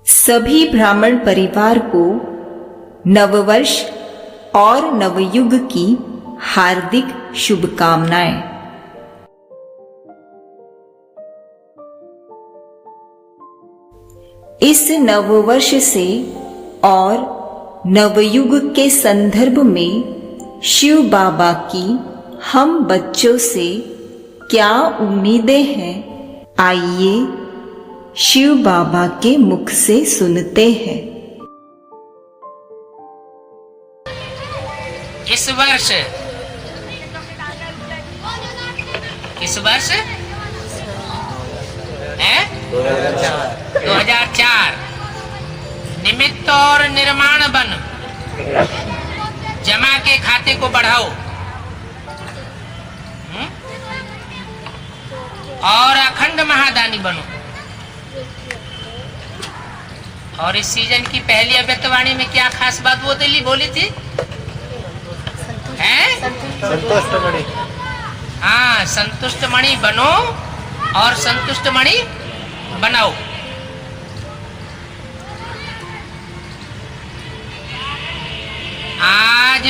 सभी ब्राह्मण परिवार को नववर्ष और नवयुग की हार्दिक शुभकामनाएं। इस नववर्ष से और नवयुग के संदर्भ में शिव बाबा की हम बच्चों से क्या उम्मीदें हैं, आइए शिव बाबा के मुख से सुनते हैं। इस वर्ष है 2004 निमित्त और निर्माण बन, जमा के खाते को बढ़ाओ और अखंड महादानी बनो। और इस सीजन की पहली अव्यक्तवाणी में क्या खास बात बोली थी? संतुष्ट मणि। हाँ, संतुष्ट मणि बनो और संतुष्ट मणि बनाओ। आज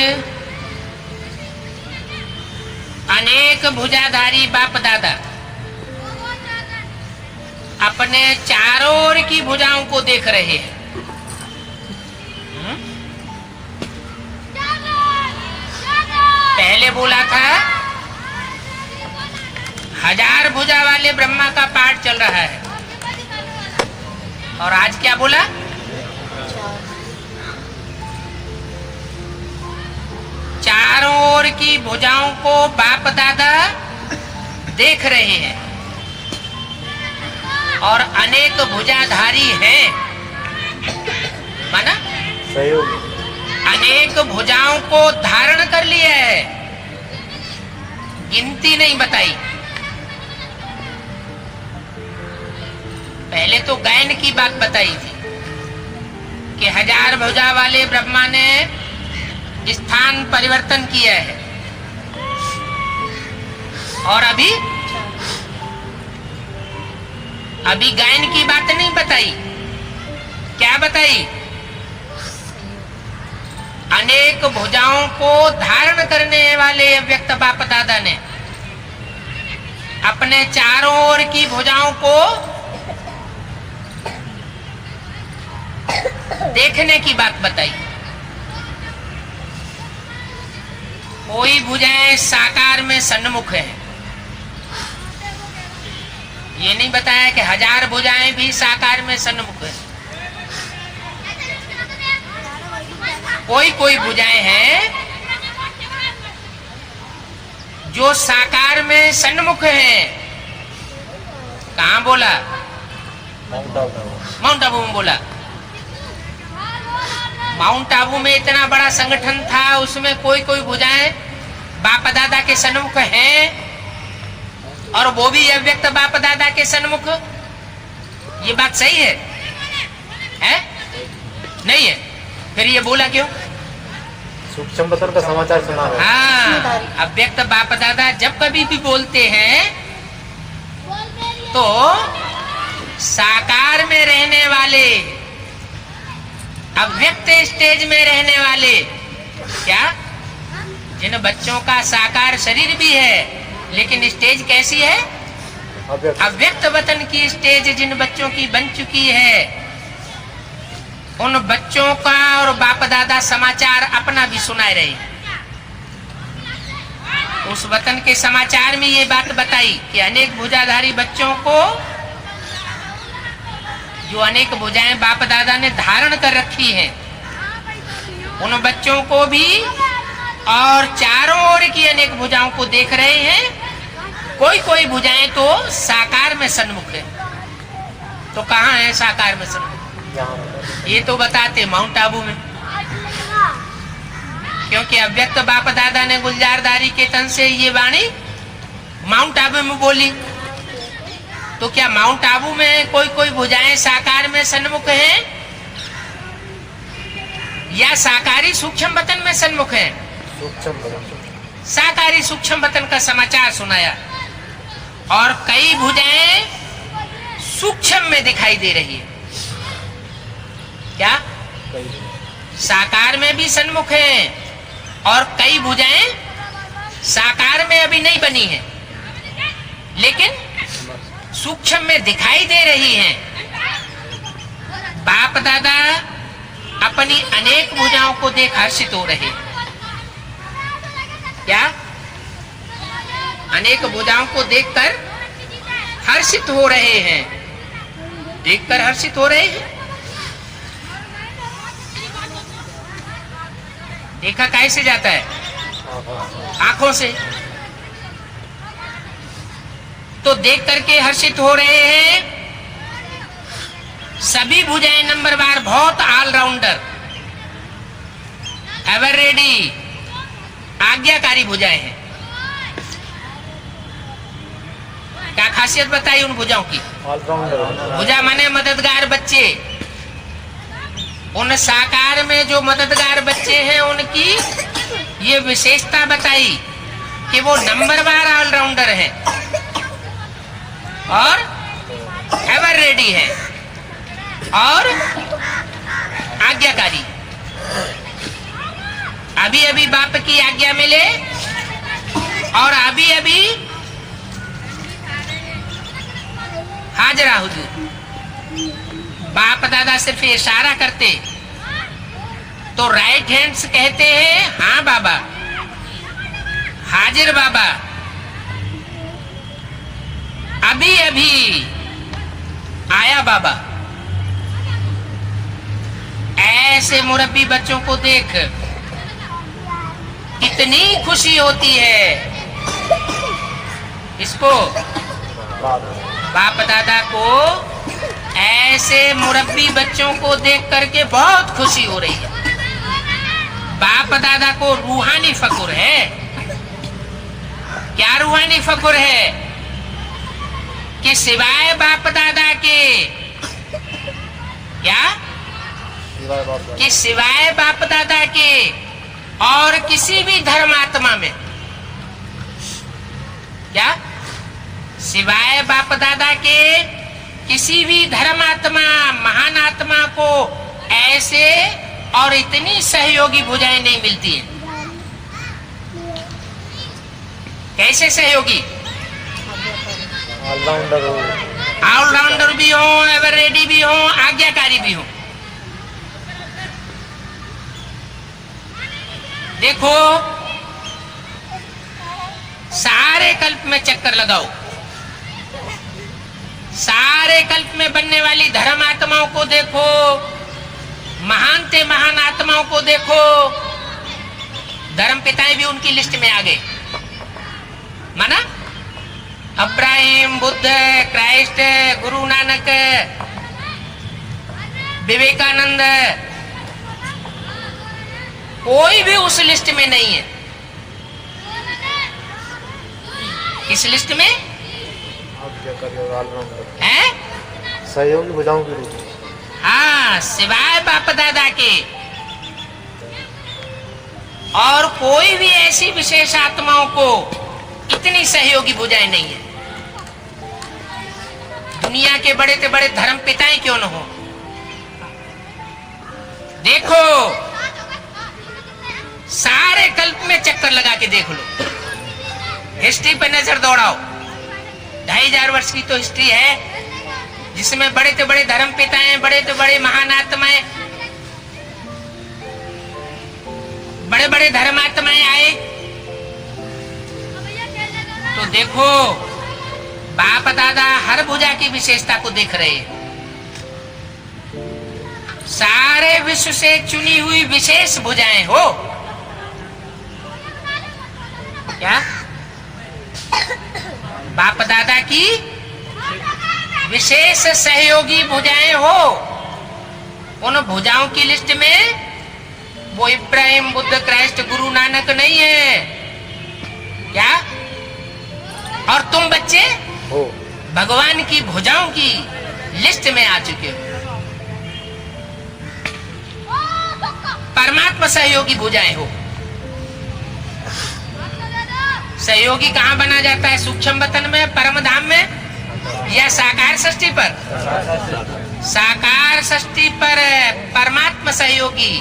अनेक भुजाधारी बाप दादा अपने चारों ओर की भुजाओं को देख रहे हैं। पहले बोला था 1000 भुजा वाले ब्रह्मा का पाठ चल रहा है, और आज क्या बोला? चारों ओर की भुजाओं को बाप दादा देख रहे हैं और अनेक भुजाधारी हैं, माना अनेक भुजाओं को धारण कर लिया है, गिनती नहीं बताई। पहले तो गायन की बात बताई थी कि 1000 भुजा वाले ब्रह्मा ने स्थान परिवर्तन किया है, और अभी गायन की बात नहीं बताई। क्या बताई? अनेक भुजाओं को धारण करने वाले व्यक्त बाप दादा ने अपने चारों ओर की भुजाओं को देखने की बात बताई। कोई भुजाएं साकार में सन्मुख है, ये नहीं बताया कि 1000 भुजाएं भी साकार में सन्मुख है। कोई भुजाएं हैं जो साकार में सन्मुख हैं। कहाँ बोला? माउंट आबू में बोला। माउंट आबू में इतना बड़ा संगठन था, उसमें कोई भुजाएं बाप दादा के सन्मुख हैं, और वो भी अव्यक्त बाप दादा के सन्मुख। ये बात सही है? नहीं है? फिर ये बोला क्यों? सूक्ष्म बतन का समाचार सुना है। हाँ, अव्यक्त बाप दादा जब कभी भी बोलते हैं तो साकार में रहने वाले, अव्यक्त स्टेज में रहने वाले, क्या जिन बच्चों का साकार शरीर भी है लेकिन स्टेज कैसी है? अव्यक्त वतन की स्टेज जिन बच्चों की बन चुकी है, उन बच्चों का और बाप दादा समाचार अपना भी सुनाए रहे। उस वतन के समाचार में ये बात बताई कि अनेक भुजाधारी बच्चों को, जो अनेक भुजाएं बाप दादा ने धारण कर रखी हैं, उन बच्चों को भी और चारों ओर की अनेक भुजाओं को देख रहे हैं। कोई भुजाएं तो साकार में सन्मुख है। तो कहाँ है साकार में सन्मुख? ये तो बताते माउंट आबू में, क्योंकि अव्यक्त बाप दादा ने गुलजारदारी के तन से ये वाणी माउंट आबू में बोली। तो क्या माउंट आबू में कोई भुजाएं साकार में सन्मुख हैं, या साकारी सूक्ष्म वतन में सन्मुख हैं? साकारी सूक्ष्म वतन का समाचार सुनाया, और कई भुजाएं सूक्ष्म में दिखाई दे रही है। क्या? साकार में भी सन्मुख है और कई भुजाएं साकार में अभी नहीं बनी है, लेकिन सूक्ष्म में दिखाई दे रही हैं। बाप दादा अपनी अनेक भुजाओं को देख हर्षित हो रहे। क्या? अनेक भुजाओं को देखकर हर्षित हो रहे हैं। देखकर हर्षित हो रहे हैं। देखा कैसे जाता है? आंखों से। तो देख करके हर्षित हो रहे हैं। सभी भुजाएं नंबरवार, बहुत ऑलराउंडर, एवर रेडी, आज्ञाकारी भुजाएं हैं। क्या खासियत बताई उन भुजाओं की? भुजा माने मददगार बच्चे। उन साकार में जो मददगार बच्चे हैं उनकी ये विशेषता बताई कि वो नंबरवार ऑलराउंडर है और एवर रेडी है और आज्ञाकारी। अभी अभी बाप की आज्ञा मिले और अभी अभी हाजरा हुजूर। बाप दादा सिर्फ इशारा करते तो राइट हैंड से कहते हैं हाँ बाबा, हाजिर बाबा, अभी अभी आया बाबा। ऐसे मुरब्बी बच्चों को देख कितनी खुशी होती है। इसको बाप दादा को ऐसे मुरब्बी बच्चों को देख करके बहुत खुशी हो रही है। बाप दादा को रूहानी फकुर है। क्या रूहानी फकुर है? कि सिवाय बाप दादा के, क्या? कि सिवाय बाप दादा के और किसी भी धर्मात्मा में, क्या? सिवाय बाप दादा के किसी भी धर्मात्मा, महान आत्मा को ऐसे और इतनी सहयोगी भुजाएं नहीं मिलती हैं। कैसे सहयोगी? ऑलराउंडर भी हो, एवर रेडी भी हो, आज्ञाकारी भी हो। देखो, सारे कल्प में चक्कर लगाओ, सारे कल्प में बनने वाली धर्म आत्माओं को देखो, महान से महान आत्माओं को देखो। धर्म पिताएं भी उनकी लिस्ट में आ गए। माना अब्राहिम, बुद्ध, क्राइस्ट, गुरु नानक, विवेकानंद, कोई भी उस लिस्ट में नहीं है। इस लिस्ट में है सहयोगी भुजाओं के रूप में। हाँ, सिवाय बाप दादा के और कोई भी ऐसी विशेष आत्माओं को इतनी सहयोगी भुजाएं नहीं है। दुनिया के बड़े से बड़े धर्म पिताएं क्यों न हो। देखो, सारे कल्प में चक्कर लगा के देख लो, हिस्ट्री पे नजर दौड़ाओ। 2500 वर्ष की तो हिस्ट्री है जिसमें बड़े से बड़े धर्म पिताएं, बड़े से बड़े महान आत्माएं, बड़े बड़े धर्मात्माएं आए। तो देखो, बाप दादा हर भुजा की विशेषता को देख रहे हैं। सारे विश्व से चुनी हुई विशेष भुजाएं हो। क्या? बाप दादा की विशेष सहयोगी भुजाएं हो। उन भुजाओं की लिस्ट में वो इब्राहिम, बुद्ध, क्राइस्ट, गुरु नानक नहीं है। क्या? और तुम बच्चे भगवान की भुजाओं की लिस्ट में आ चुके हो। परमात्मा सहयोगी भुजाएं हो। सहयोगी कहाँ बना जाता है? सूक्ष्म वतन में, परम धाम में, या साकार षष्ठी पर? साकार षष्ठी पर परमात्मा सहयोगी,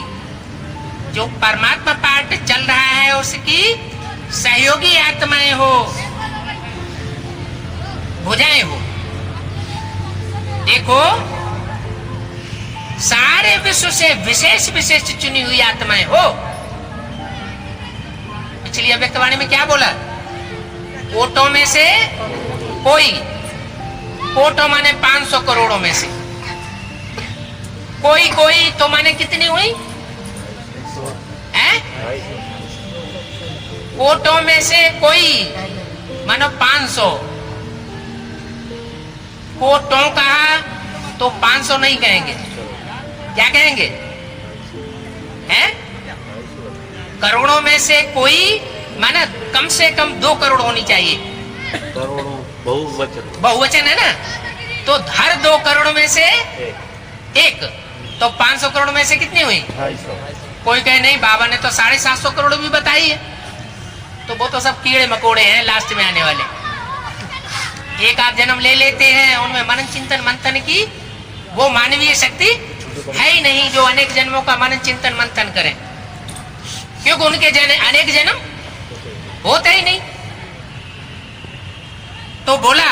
जो परमात्मा पाठ चल रहा है उसकी सहयोगी आत्माएं हो, भुजाएं हो। देखो, सारे विश्व से विशेष विशेष चुनी हुई आत्माएं हो। पिछली अव्यक्तवाणी में क्या बोला? कोटों में से कोई, कोटों माने 500 करोड़ों में से कोई, कोई तो माने कितनी हुई? कोटों में से कोई मानो 500, कोटों कहा तो 500 नहीं कहेंगे, क्या कहेंगे? हैं? करोड़ों में से कोई माना कम से कम 2 करोड़ होनी चाहिए। करोड़ों बहुवचन, बहुवचन है ना, तो हर 2 करोड़ में से एक, तो 500 करोड़ में से कितनी हुई? 250। कोई कहे नहीं, बाबा ने तो 750 करोड़ भी बताई है। तो वो तो सब कीड़े मकोड़े हैं लास्ट में आने वाले। एक आध जन्म ले लेते हैं, उनमें मनन चिंतन मंथन की वो मानवीय शक्ति है ही नहीं जो अनेक जन्मों का मनन चिंतन मंथन करें, क्योंकि उनके अनेक जन्म होते ही नहीं। तो बोला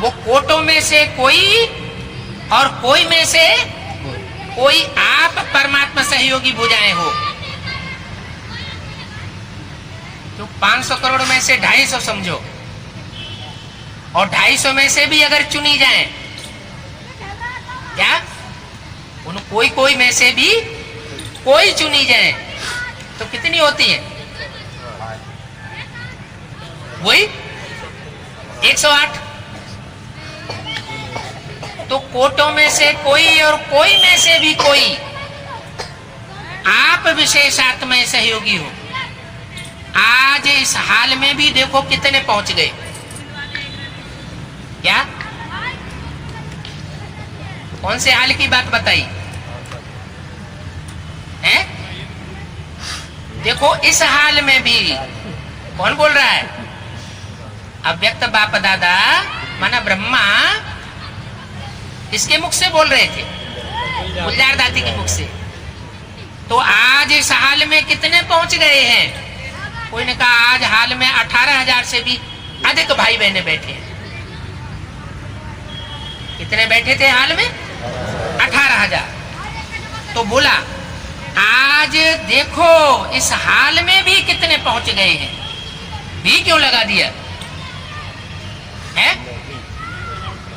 वो कोटों में से कोई और कोई में से कोई आप परमात्मा सहयोगी भुजाएं हो। तो 500 करोड़ में से 250 समझो, और 250 में से भी अगर चुनी जाए, क्या उन कोई कोई में से भी कोई चुनी जाए तो कितनी होती है? वही 108। तो कोटों में से कोई और कोई में से भी कोई आप विशेषात्मय सहयोगी हो। आज इस हाल में भी देखो कितने पहुंच गए, क्या? कौन से हाल की बात बताई है? देखो इस हाल में भी कौन बोल रहा है? अव्यक्त बाप दादा माना ब्रह्मा इसके मुख से बोल रहे थे, गुलजार दादी के मुख से। तो आज इस हाल में कितने पहुंच गए हैं? कोई ने कहा आज हाल में 18,000 से भी अधिक भाई बहने बैठे हैं। कितने बैठे थे हाल में? 18,000। तो बोला आज देखो इस हाल में भी कितने पहुंच गए हैं। भी क्यों लगा दिया है?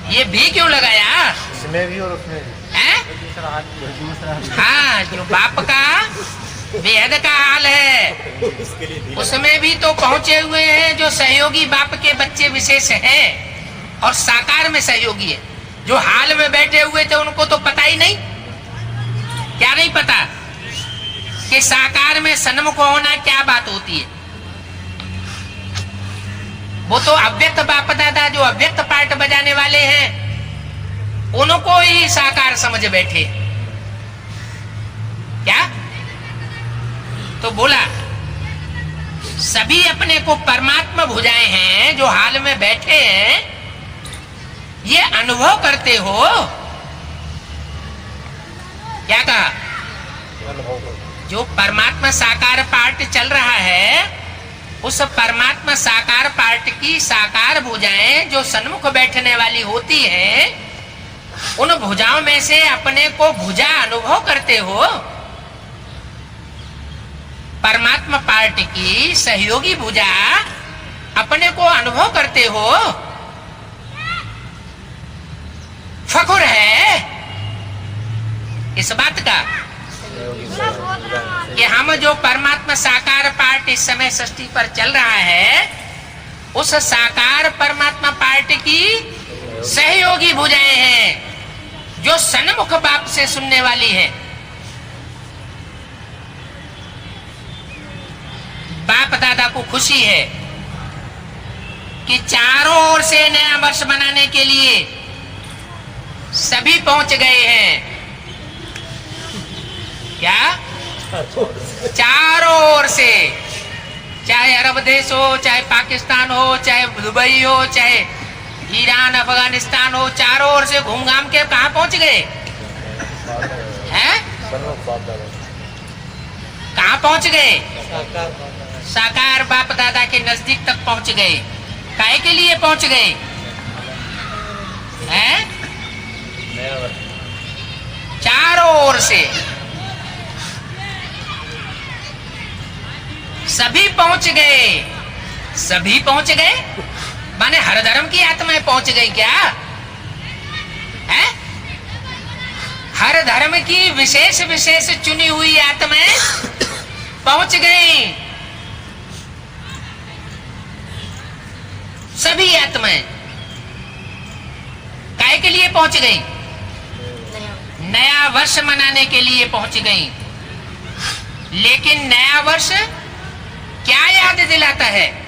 ये भी क्यों लगाया? इसमें भी और उसमें भी। है? हाँ, जो बाप का वेद का हाल है उसमें भी तो पहुंचे हुए हैं जो सहयोगी बाप के बच्चे विशेष हैं, और साकार में सहयोगी है। जो हाल में बैठे हुए थे उनको तो पता ही नहीं, क्या नहीं पता कि साकार में सन्मुख होना क्या बात होती है। वो तो अव्यक्त बाप दादा जो अव्यक्त पार्ट बजाने वाले हैं उनको ही साकार समझ बैठे, क्या? तो बोला सभी अपने को परमात्मा भुजाए हैं जो हाल में बैठे हैं, ये अनुभव करते हो। क्या कहा? जो परमात्मा साकार पार्ट चल रहा है उस परमात्मा साकार पार्ट की साकार भुजाएं जो सन्मुख बैठने वाली होती है, उन भुजाओं में से अपने को भुजा अनुभव करते हो। परमात्मा पार्ट की सहयोगी भुजा अपने को अनुभव करते हो। फखुर है इस बात का कि हम जो परमात्मा साकार पार्ट इस समय षष्ठी पर चल रहा है उस साकार परमात्मा पार्ट की सहयोगी भुजाएं हैं जो सन्मुख बाप से सुनने वाली है। बाप दादा को खुशी है कि चारों ओर से नया वर्ष मनाने के लिए सभी पहुंच गए हैं। क्या? चारों ओर से, चाहे अरब देश हो, चाहे पाकिस्तान हो, चाहे दुबई हो, चाहे ईरान, अफगानिस्तान हो, चारों ओर से घूम घाम के कहाँ पहुंच गए हैं? कहाँ पहुंच गए? साकार बाप दादा के नजदीक तक पहुंच गए। काहे के लिए पहुंच गए हैं? चारों ओर से सभी पहुंच गए। सभी पहुंच गए माने हर धर्म की आत्माएं पहुंच गई क्या है? हर धर्म की विशेष विशेष चुनी हुई आत्माएं पहुंच गई। सभी आत्माएं काहे के लिए पहुंच गई? नया वर्ष मनाने के लिए पहुंच गई। लेकिन नया वर्ष क्या याद दिलाता है?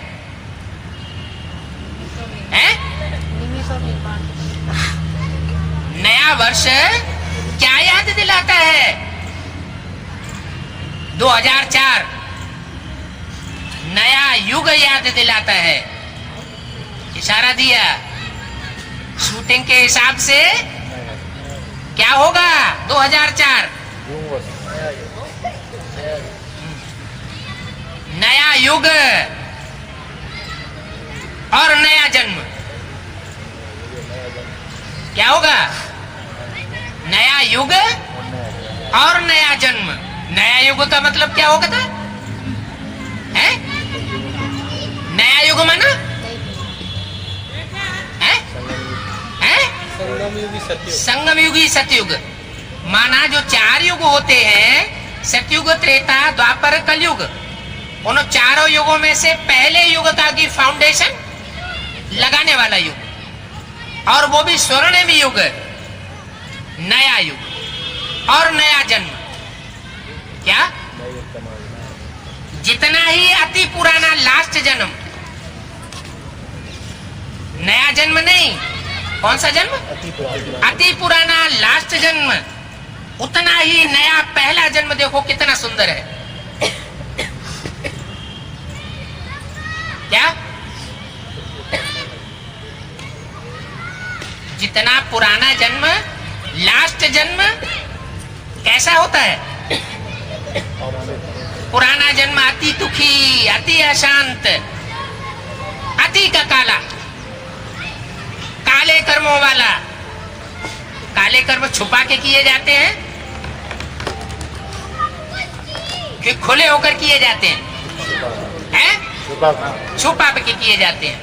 हैं? नया वर्ष क्या याद दिलाता है? 2004 नया युग याद दिलाता है। इशारा दिया शूटिंग के हिसाब से क्या होगा 2004? नया युग और नया जन्म। क्या होगा? नया युग और नया जन्म। नया युग का मतलब क्या होगा था? है? नया युग माना है? संगम युगी सतयुग माना जो 4 युग होते हैं, सतयुग, त्रेता, द्वापर, कलयुग, उन चारों युगों में से पहले युग का की फाउंडेशन लगाने वाला युग, और वो भी स्वर्णिम युग, नया युग और नया जन्म। क्या? जितना ही अति पुराना लास्ट जन्म, नया जन्म नहीं, कौन सा जन्म? अति पुराना लास्ट जन्म, उतना ही नया पहला जन्म देखो कितना सुंदर है। क्या? जितना पुराना जन्म, लास्ट जन्म कैसा होता है? पुराना जन्म अति दुखी, अति अशांत, अति का काला, काले कर्मों वाला। काले कर्म छुपा के किए जाते हैं कि खुले होकर किए जाते हैं? छुपा के किए जाते हैं।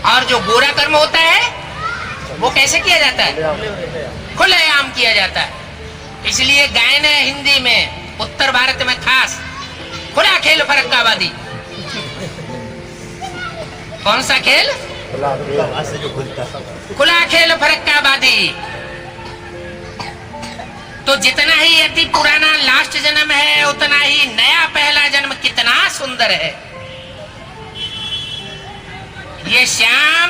और जो बुरा कर्म होता है वो कैसे किया जाता है? खुलेआम किया जाता है। इसलिए गायन है हिंदी में, उत्तर भारत में खास, खुला खेल फरक्काबादी। कौन सा खेल? खुला खेल फरक्काबादी। तो जितना ही अति पुराना लास्ट जन्म है, उतना ही नया पहला जन्म कितना सुंदर है। ये श्याम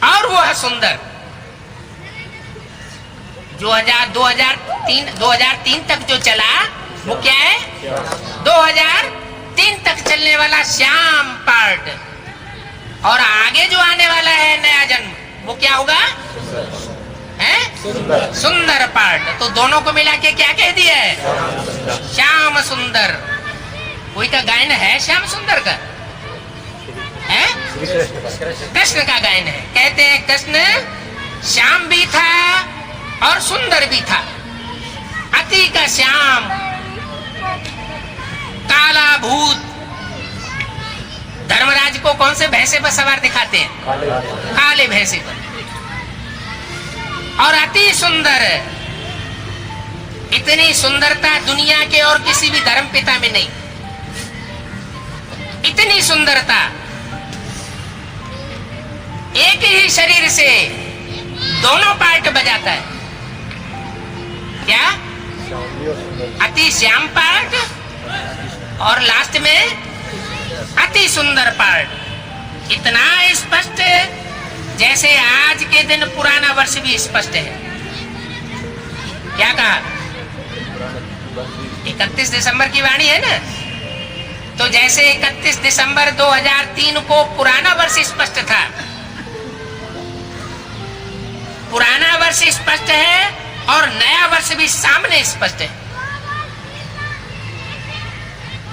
और वो है सुंदर। 2003 तक जो चला वो क्या है? 2003 तक चलने वाला श्याम पार्ट, और आगे जो आने वाला है नया जन्म वो क्या होगा? है? सुंदर पार्ट। तो दोनों को मिला के क्या कह दिया है? श्याम सुंदर। कोई का गायन है श्याम सुंदर का? है? कृष्ण का गायन है। कहते हैं कृष्ण श्याम भी था और सुंदर भी था। अति का श्याम, काला भूत। धर्मराज को कौन से भैंसे पर सवार दिखाते हैं? काले भैंसे पर। और अति सुंदर। इतनी सुंदरता दुनिया के और किसी भी धर्म पिता में नहीं। इतनी सुंदरता एक ही शरीर से दोनों पार्ट बजाता है। क्या? अति श्याम पार्ट और लास्ट में अति सुंदर पार्ट। इतना स्पष्ट जैसे आज के दिन पुराना वर्ष भी स्पष्ट है। क्या कहा? 31 दिसंबर की वाणी है ना? तो जैसे 31 दिसंबर 2003 को पुराना वर्ष स्पष्ट था, पुराना वर्ष स्पष्ट है और नया वर्ष भी सामने स्पष्ट है,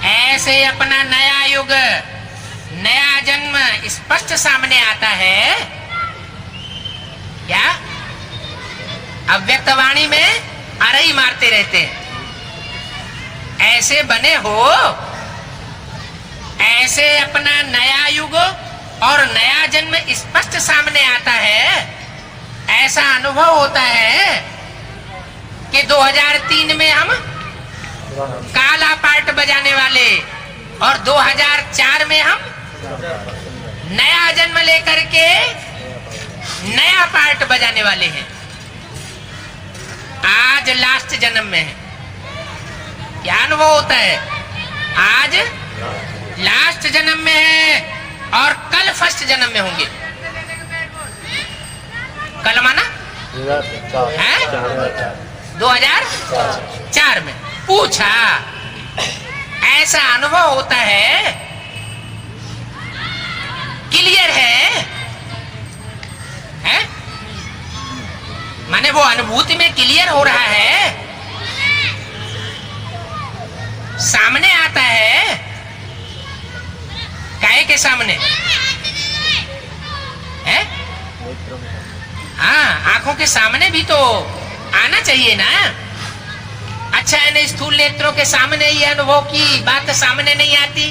ऐसे अपना नया युग, नया जन्म स्पष्ट सामने आता है। क्या अव्यक्तवाणी में अरई मारते रहते हैं, ऐसे बने हो, ऐसे अपना नया युग और नया जन्म स्पष्ट सामने आता है। ऐसा अनुभव होता है कि 2003 में हम काला पार्ट बजाने वाले और 2004 में हम नया जन्म लेकर के नया पार्ट बजाने वाले हैं। आज लास्ट जन्म में है। क्या अनुभव होता है? आज लास्ट जन्म में है और कल फर्स्ट जन्म में होंगे। कल माना है 2004 में। पूछा, ऐसा अनुभव होता है, क्लियर है? माने वो अनुभूति में क्लियर हो रहा है, सामने आता है। काहे के सामने है? हाँ, आंखों के सामने भी तो आना चाहिए ना। अच्छा है ना, स्थूल नेत्रों के सामने ये अनुभव की बात सामने नहीं आती,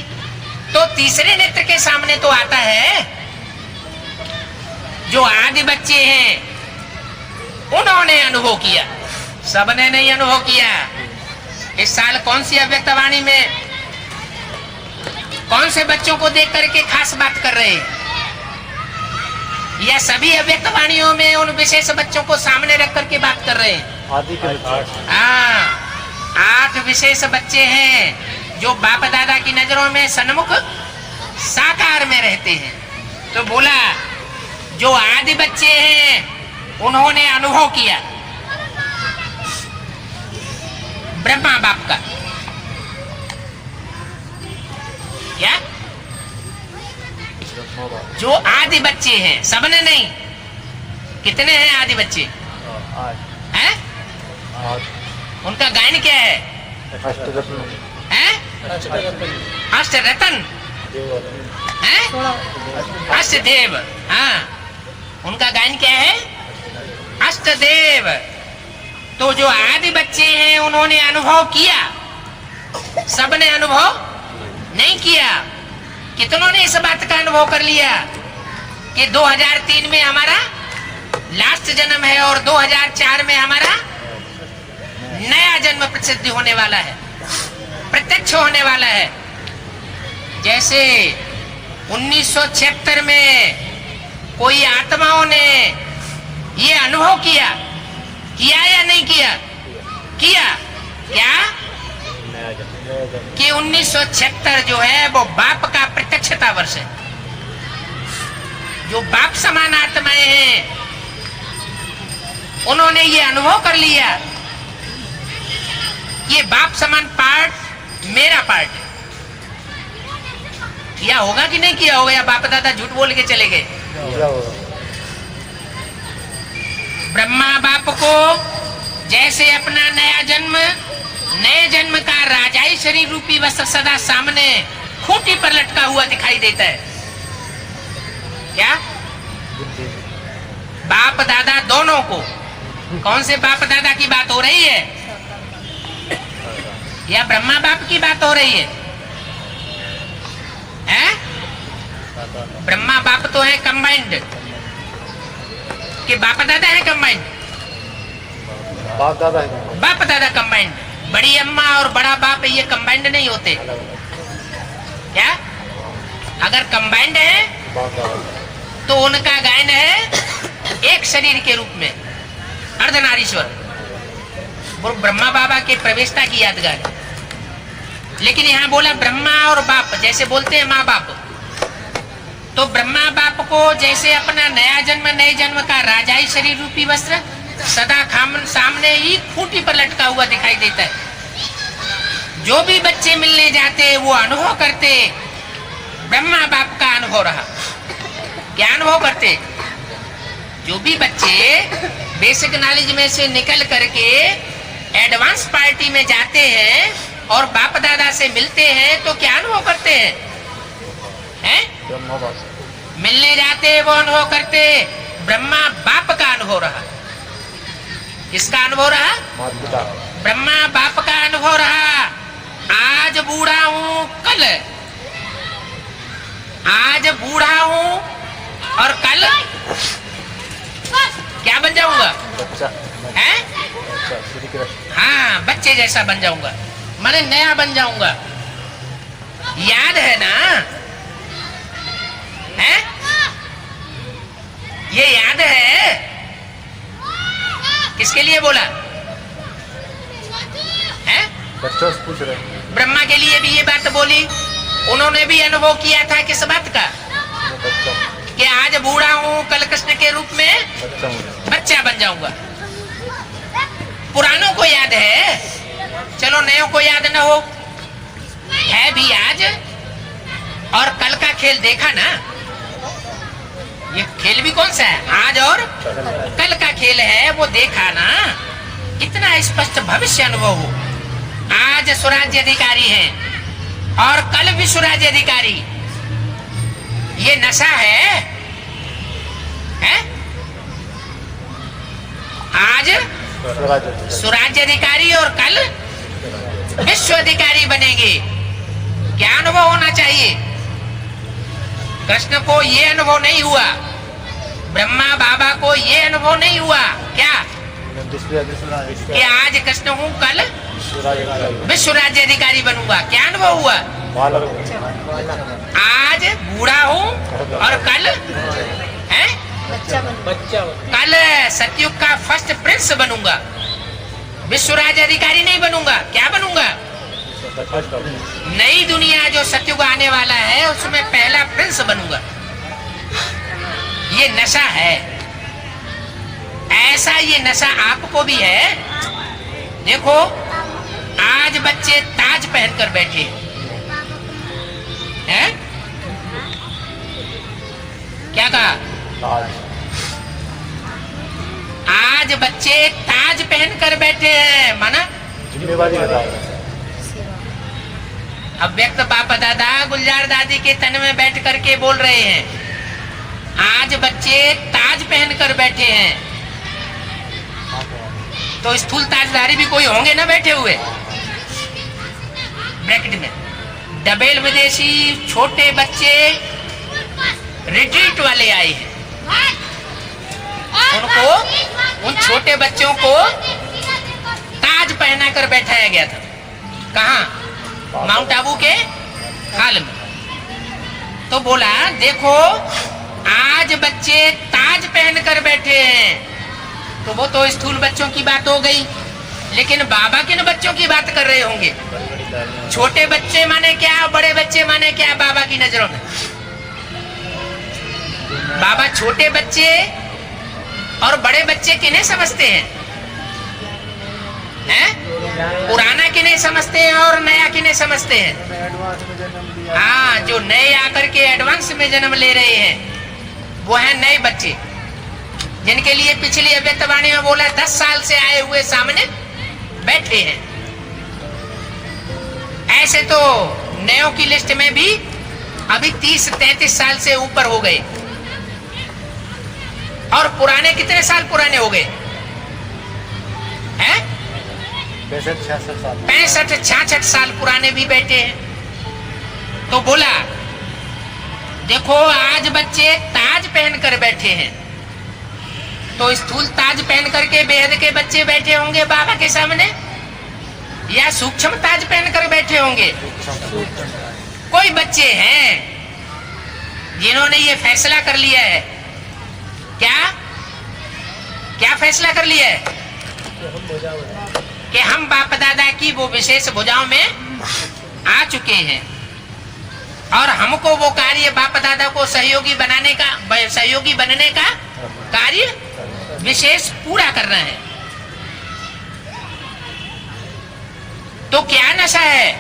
तो तीसरे नेत्र के सामने तो आता है। जो आदि बच्चे हैं उन्होंने अनुभव किया, सबने नहीं अनुभव किया। इस साल कौन सी अव्यक्तवाणी में कौन से बच्चों को देख करके खास बात कर रहे हैं, या सभी अव्यक्तवाणियों में उन विशेष बच्चों को सामने रख करके बात कर रहे हैं? आदि के बच्चे। हाँ, 8 विशेष बच्चे हैं जो बाप दादा की नजरों में सन्मुख साकार में रहते हैं। तो बोला, जो आदि बच्चे हैं उन्होंने अनुभव किया ब्रह्मा बाप का। क्या? जो आदि बच्चे हैं, सबने नहीं। कितने हैं आदि बच्चे? हैं? उनका गायन क्या है? अष्ट रतन है, अष्टदेव। हाँ, उनका गायन क्या है? अष्टदेव। तो जो आदि बच्चे हैं उन्होंने अनुभव किया, सबने अनुभव नहीं किया। कितनों ने इस बात का अनुभव कर लिया कि 2003 में हमारा लास्ट जन्म है और 2004 में हमारा नया जन्म प्रसिद्ध होने वाला है, प्रत्यक्ष होने वाला है। जैसे 1976 में कोई आत्माओं ने ये अनुभव किया या नहीं किया? किया। क्या? कि 1976 जो है वो बाप का प्रत्यक्षता वर्ष है। जो बाप समान आत्माएं हैं उन्होंने ये अनुभव कर लिया, ये बाप समान पार्ट मेरा पार्ट है। किया होगा कि नहीं किया होगा, या बाप दादा झूठ बोल के चले गए? ब्रह्मा बाप को जैसे अपना नया जन्म, नए जन्म का राजाई शरीर रूपी वस्त्र सदा सामने खूंटी पर लटका हुआ दिखाई देता है। क्या? बाप दादा दोनों को। कौन से बाप दादा की बात हो रही है, या ब्रह्मा बाप की बात हो रही है? ब्रह्मा बाप तो है कंबाइंड, कि बाप दादा है कंबाइंड? बाप दादा कंबाइंड। बड़ी अम्मा और बड़ा बाप ये कंबाइंड नहीं होते। क्या? अगर कंबाइंड है तो उनका गायन है एक शरीर के रूप में, अर्धनारीश्वर। वो ब्रह्मा बाबा के प्रवेशता की यादगार। लेकिन यहाँ बोला ब्रह्मा और बाप, जैसे बोलते हैं माँ बाप, तो ब्रह्मा बाप को जैसे अपना नया जन्म, नए जन्म का राजाई शरीर रूपी वस्त्र सदा सामने ही खूंटी पर लटका हुआ दिखाई देता है। जो भी बच्चे मिलने जाते वो अनुभव करते, ब्रह्मा बाप का अनुभव रहा। क्या अनुभव करते? जो भी बच्चे बेसिक नॉलेज में से निकल करके एडवांस पार्टी में जाते हैं और बाप दादा से मिलते हैं तो क्या अनुभव करते हैं? मिलने जाते वो अनुभव करते, ब्रह्मा बाप का अनुभव रहा। किसका अनुभव रहा? ब्रह्मा बाप का अनुभव रहा। आज बूढ़ा हूं, कल आज बूढ़ा हूं और कल क्या बन जाऊंगा? हैं? हाँ, बच्चे जैसा बन जाऊंगा, माने नया बन जाऊंगा। याद है ना? हैं? ये याद है? किसके लिए बोला? हैं? बच्चों से पूछ रहे। ब्रह्मा के लिए भी ये बात बोली। उन्होंने भी अनुभव किया था किस बात का? कि आज बूढ़ा हूं, कल कृष्ण के रूप में बच्चा बन जाऊंगा। पुरानों को याद है, चलो नयों को याद न हो, है भी आज। और कल का खेल देखा ना? ये खेल भी कौन सा है? आज और कल का खेल है, वो देखा ना? कितना स्पष्ट भविष्य अनुभव हो। आज स्वराज्य अधिकारी हैं और कल भी स्वराज्य अधिकारी। ये नशा है? आज स्वराज्य अधिकारी और कल विश्व अधिकारी बनेंगे। क्या अनुभव होना चाहिए? कृष्ण को ये अनुभव नहीं हुआ, ब्रह्मा बाबा को ये अनुभव नहीं हुआ। क्या? कि आज कृष्ण हूं, कल विश्व राज्य अधिकारी बनूंगा। क्या अनुभव हुआ? आज बूढ़ा हूं और कल है कल सतयुग का फर्स्ट प्रिंस बनूंगा। विश्व राज्य अधिकारी नहीं बनूंगा। क्या बनूंगा? नई दुनिया जो सतयुग आने वाला है उसमें पहला प्रिंस बनूंगा। ये नशा है। ऐसा ये नशा आपको भी है। देखो, आज बच्चे ताज पहनकर बैठे हैं। क्या कहा? आज बच्चे ताज पहनकर बैठे हैं, माना जिम्मेवारी बता। अब व्यक्त बाप दादा गुलजार दादी के तन में बैठ करके बोल रहे हैं, आज बच्चे ताज पहनकर बैठे हैं। तो स्थूल ताजदारी भी कोई होंगे ना बैठे हुए ब्रैकेट में। डबेल विदेशी छोटे बच्चे रिट्रीट वाले आए हैं, उनको उन छोटे बच्चों को ताज पहना कर बैठाया गया था। कहाँ? माउंट आबू के हाल में। तो बोला देखो आज बच्चे ताज पहनकर बैठे हैं। तो वो तो स्थूल बच्चों की बात हो गई, लेकिन बाबा किन बच्चों की बात कर रहे होंगे? छोटे बच्चे माने क्या, बड़े बच्चे माने क्या बाबा की नजरों में? बाबा छोटे बच्चे और बड़े बच्चे किन्हें समझते हैं? पुराना किन्हें समझते हैं और नया किन्हें समझते हैं? हाँ, जो नए आकर के एडवांस में जन्म ले रहे हैं वो है नए बच्चे, जिनके लिए पिछली अव्यक्तवाणी में बोला 10 साल से आए हुए सामने बैठे हैं। ऐसे तो नयों की लिस्ट में भी अभी 30-33 साल से ऊपर हो गए। और पुराने कितने साल पुराने हो गए हैं? 65-66 साल पुराने भी बैठे हैं। तो बोला देखो आज बच्चे ताज पहनकर बैठे हैं। तो स्थूल ताज पहन करके बेहद के बच्चे बैठे होंगे बाबा के सामने, या सूक्ष्म ताज पहनकर बैठे होंगे? कोई बच्चे हैं जिन्होंने ये फैसला कर लिया है। क्या फैसला कर लिया है? कि हम बाप दादा की वो विशेष भुजाओं में आ चुके हैं और हमको वो कार्य बाप दादा को सहयोगी बनने का कार्य विशेष पूरा करना है। तो क्या नशा है?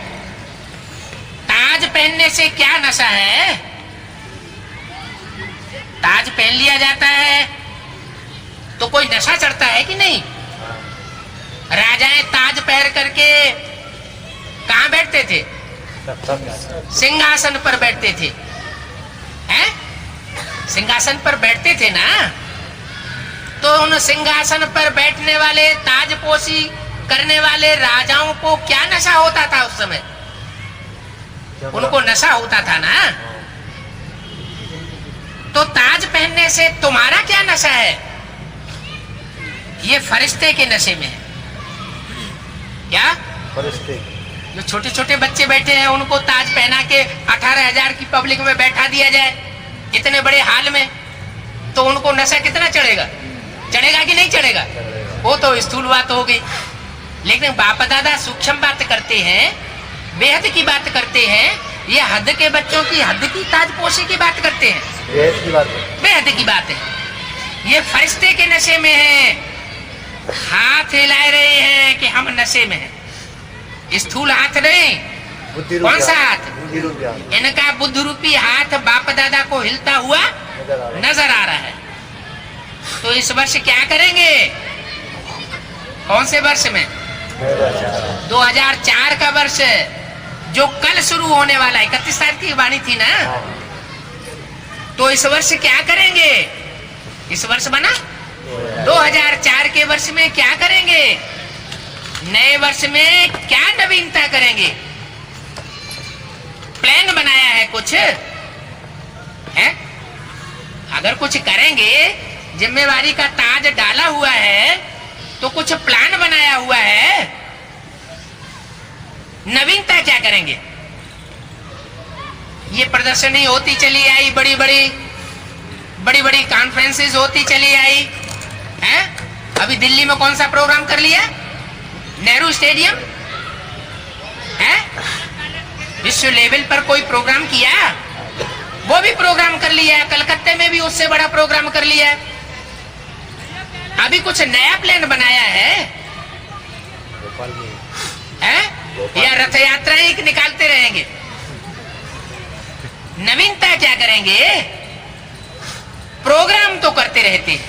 ताज पहनने से क्या नशा है? ताज पहन लिया जाता है तो कोई नशा चढ़ता है कि नहीं? राजाएं ताज पहन करके कहां बैठते थे? सिंहासन पर बैठते थे। हैं? सिंहासन पर बैठते थे ना। तो उन सिंहासन पर बैठने वाले, ताजपोशी करने वाले राजाओं को क्या नशा होता था उस समय? उनको नशा होता था ना। तो ताज पहनने से तुम्हारा क्या नशा है? ये फरिश्ते के नशे में है। क्या? फरिश्ते। जो छोटे छोटे बच्चे बैठे हैं उनको ताज पहना के 18,000 की पब्लिक में बैठा दिया जाए इतने बड़े हाल में, तो उनको नशा कितना चढ़ेगा? चढ़ेगा कि नहीं चढ़ेगा? वो तो स्थूल बात हो गई। लेकिन बाप दादा सूक्ष्म बात करते हैं, बेहद की बात करते हैं। ये हद के बच्चों की, हद की ताजपोशी की बात करते हैं। बेहद की बात है। बेहद की बात है। ये फरिश्ते के नशे में है। हाथ हिला रहे हैं कि हम नशे में हैं। स्थूल हाथ नहीं, कौन सा हाथ? बुद्धि रूपी हाथ। इनका बुद्ध रूपी हाथ बाप दादा को हिलता हुआ नजर आ रहा है। तो इस वर्ष क्या करेंगे? कौन से वर्ष में? 2004 का वर्ष जो कल शुरू होने वाला है। 31 तारीख की वाणी थी ना। तो इस वर्ष क्या करेंगे? इस वर्ष बना 2004 के वर्ष में क्या करेंगे? नए वर्ष में क्या नवीनता करेंगे? प्लान बनाया है कुछ है? अगर कुछ करेंगे, जिम्मेवारी का ताज डाला हुआ है तो कुछ प्लान बनाया हुआ है। नवीनता क्या करेंगे? ये प्रदर्शनी होती चली आई, बड़ी बड़ी कॉन्फ्रेंसेस होती चली आई है। अभी दिल्ली में कौन सा प्रोग्राम कर लिया? नेहरू स्टेडियम है। विश्व लेवल पर कोई प्रोग्राम किया? वो भी प्रोग्राम कर लिया। कलकत्ते में भी उससे बड़ा प्रोग्राम कर लिया। अभी कुछ नया प्लान बनाया है या रथ यात्रा ही निकालते रहेंगे? नवीनता क्या करेंगे? प्रोग्राम तो करते रहते हैं।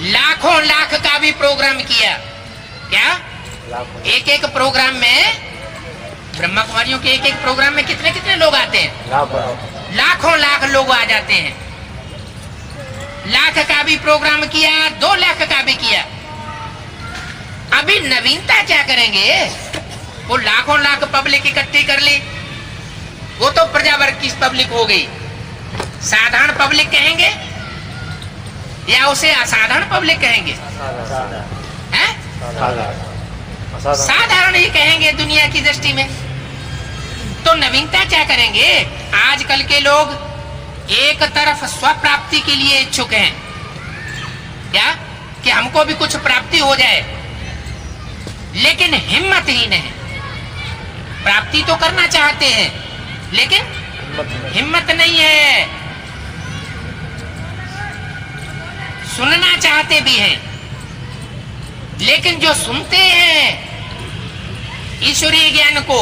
लाखों लाख का भी प्रोग्राम किया। क्या? एक एक प्रोग्राम में, ब्रह्मा कुमारियों के एक एक प्रोग्राम में कितने कितने लोग आते हैं? लाखों लाख लोग आ जाते हैं। लाख का भी प्रोग्राम किया, 2 लाख का भी किया। अभी नवीनता क्या करेंगे? वो लाखों लाख पब्लिक इकट्ठी कर ली, वो तो प्रजावर्ग की पब्लिक हो गई। साधारण पब्लिक कहेंगे या उसे असाधारण पब्लिक कहेंगे? हैं? साधारण ही कहेंगे दुनिया की दृष्टि में। तो नवीनता क्या करेंगे? आजकल के लोग एक तरफ स्वप्राप्ति के लिए इच्छुक हैं। क्या? कि हमको भी कुछ प्राप्ति हो जाए, लेकिन हिम्मत ही नहीं। प्राप्ति तो करना चाहते हैं लेकिन हिम्मत नहीं है। सुनना चाहते भी हैं, लेकिन जो सुनते हैं ईश्वरीय ज्ञान को,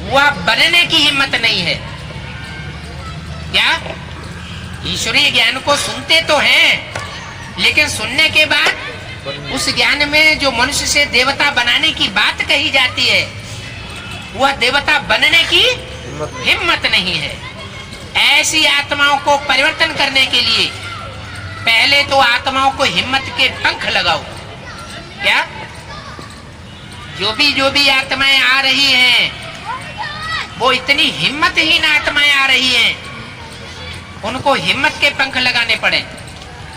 वह बनने की हिम्मत नहीं है। क्या? ईश्वरीय ज्ञान को सुनते तो हैं, लेकिन सुनने के बाद उस ज्ञान में जो मनुष्य से देवता बनाने की बात कही जाती है, वह देवता बनने की हिम्मत नहीं है। ऐसी आत्माओं को परिवर्तन करने के लिए पहले तो आत्माओं को हिम्मत के पंख लगाओ। क्या? जो भी आत्माएं आ रही हैं, वो इतनी हिम्मतहीन आत्माएं आ रही हैं, उनको हिम्मत के पंख लगाने पड़े।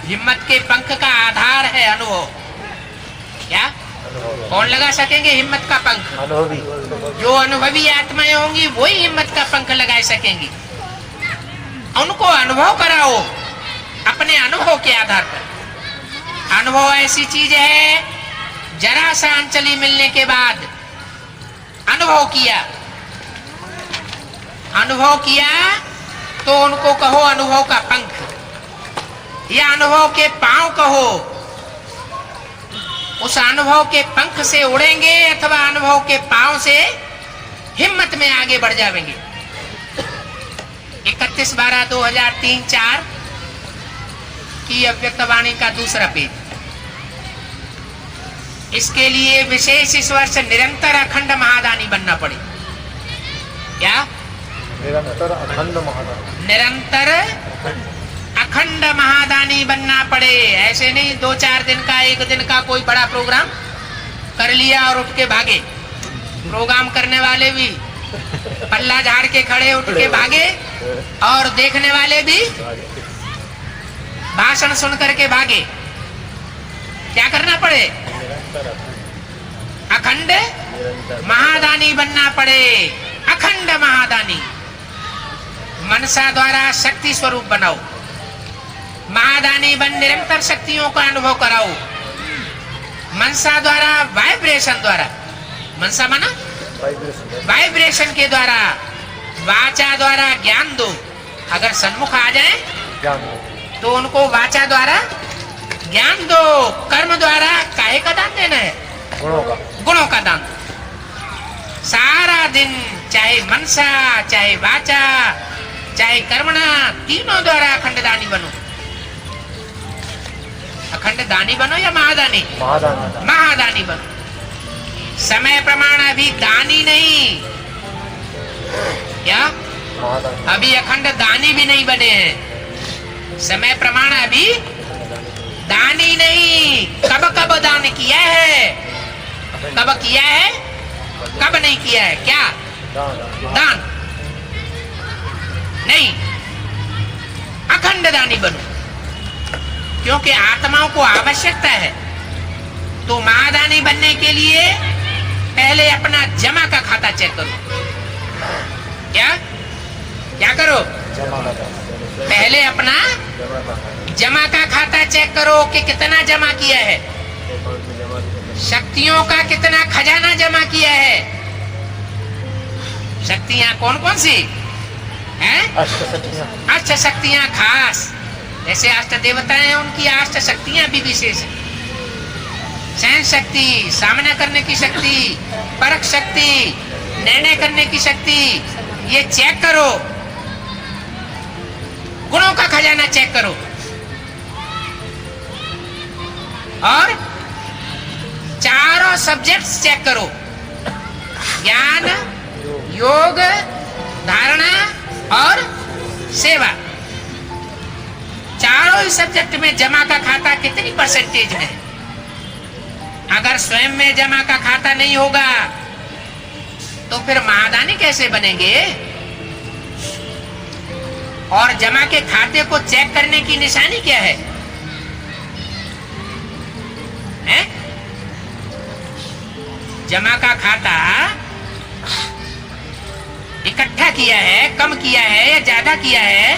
हिम्मत के पंख का आधार है अनुभव। क्या? कौन लगा सकेंगे हिम्मत का पंख? अनुभवी। जो अनुभवी आत्माएं होंगी वही हिम्मत का पंख लगा सकेंगी। उनको अनुभव कराओ अपने अनुभव के आधार पर। अनुभव ऐसी चीज है, जरा सा अंचली मिलने के बाद अनुभव किया तो उनको कहो अनुभव का पंख, या अनुभव के पांव कहो। उस अनुभव के पंख से उड़ेंगे अथवा अनुभव के पांव से हिम्मत में आगे बढ़ जाएंगे। 31/12/2003-4 की अव्यक्त वाणी का दूसरा पेज। इसके लिए विशेष इस वर्ष निरंतर अखंड महादानी बनना पड़े। क्या? निरंतर अखंड महादानी। निरंतर अखंड महादानी बनना पड़े। ऐसे नहीं 2-4 दिन का, 1 दिन का कोई बड़ा प्रोग्राम कर लिया और उठ के भागे। प्रोग्राम करने वाले भी पल्ला झाड़ के खड़े उठ के भागे और देखने वाले भी भाषण सुन करके भागे। क्या करना पड़े? अखंड महादानी बनना पड़े। अखंड महादानी मनसा द्वारा शक्ति स्वरूप बनाओ। महादानी बन निरंतर शक्तियों का अनुभव कराओ। मनसा द्वारा वाइब्रेशन द्वारा, मनसा माना वाइब्रेशन के द्वारा, वाचा द्वारा ज्ञान दो। अगर सन्मुख आ जाए ज्ञान दो। तो उनको वाचा द्वारा ज्ञान दो। कर्म द्वारा काहे का दान देना है? गुणों का दान। सारा दिन चाहे मनसा, चाहे वाचा, चाहे कर्मणा, तीनों द्वारा अखंड दानी बनो। अखंड दानी बनो या महादानी? महादानी बनो। समय प्रमाण अभी दानी नहीं, क्या अभी अखंड दानी भी नहीं बने हैं। समय प्रमाण अभी दानी नहीं। कब कब दान किया है? कब किया है, कब नहीं किया है? क्या दान नहीं। अखंड दानी बनो, क्योंकि आत्माओं को आवश्यकता है। तो महादानी बनने के लिए पहले अपना जमा का खाता चेक करो। क्या क्या करो? पहले अपना जमा का खाता चेक करो कि कितना जमा किया है, शक्तियों का कितना खजाना जमा किया है। शक्तियां कौन कौन सी हैं? अष्ट शक्तियां खास। जैसे अष्ट देवताएं हैं, उनकी अष्ट शक्तियां भी विशेष हैं। सहन शक्ति, सामना करने की शक्ति, परख शक्ति, निर्णय करने की शक्ति, ये चेक करो। गुणों का खजाना चेक करो और चारों सब्जेक्ट्स चेक करो। ज्ञान, योग, धारणा और सेवा। चारों ही सब्जेक्ट में जमा का खाता कितनी परसेंटेज में है। अगर स्वयं में जमा का खाता नहीं होगा तो फिर महादानी कैसे बनेंगे? और जमा के खाते को चेक करने की निशानी क्या है? हैं? जमा का खाता इकट्ठा किया है, कम किया है या ज्यादा किया है,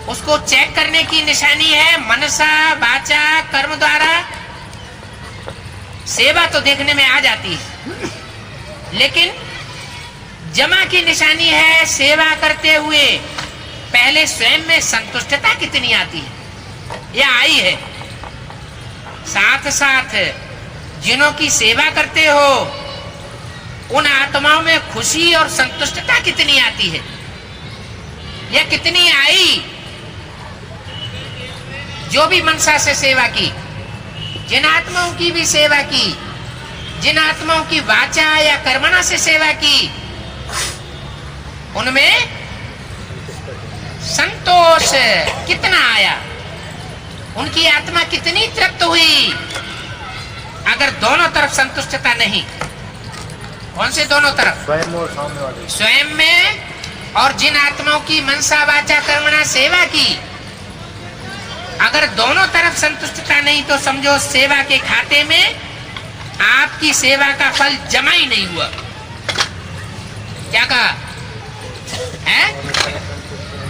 उसको चेक करने की निशानी है मनसा, वाचा, कर्म द्वारा। सेवा तो देखने में आ जाती है, लेकिन जमा की निशानी है सेवा करते हुए पहले स्वयं में संतुष्टता कितनी आती है, यह आई है। साथ साथ जिनों की सेवा करते हो उन आत्माओं में खुशी और संतुष्टता कितनी आती है, यह कितनी आई। जो भी मनसा से सेवा की, जिन आत्माओं की भी सेवा की, जिन आत्माओं की वाचा या कर्मणा से सेवा की, उनमें संतोष कितना आया, उनकी आत्मा कितनी तृप्त हुई। अगर दोनों तरफ संतुष्टता नहीं, कौन से दोनों तरफ? स्वयं और सामने वाले। स्वयं में और जिन आत्माओं की मनसा, वाचा, कर्मणा सेवा की, अगर दोनों तरफ संतुष्टता नहीं तो समझो सेवा के खाते में आपकी सेवा का फल जमा ही नहीं हुआ। क्या कहा है?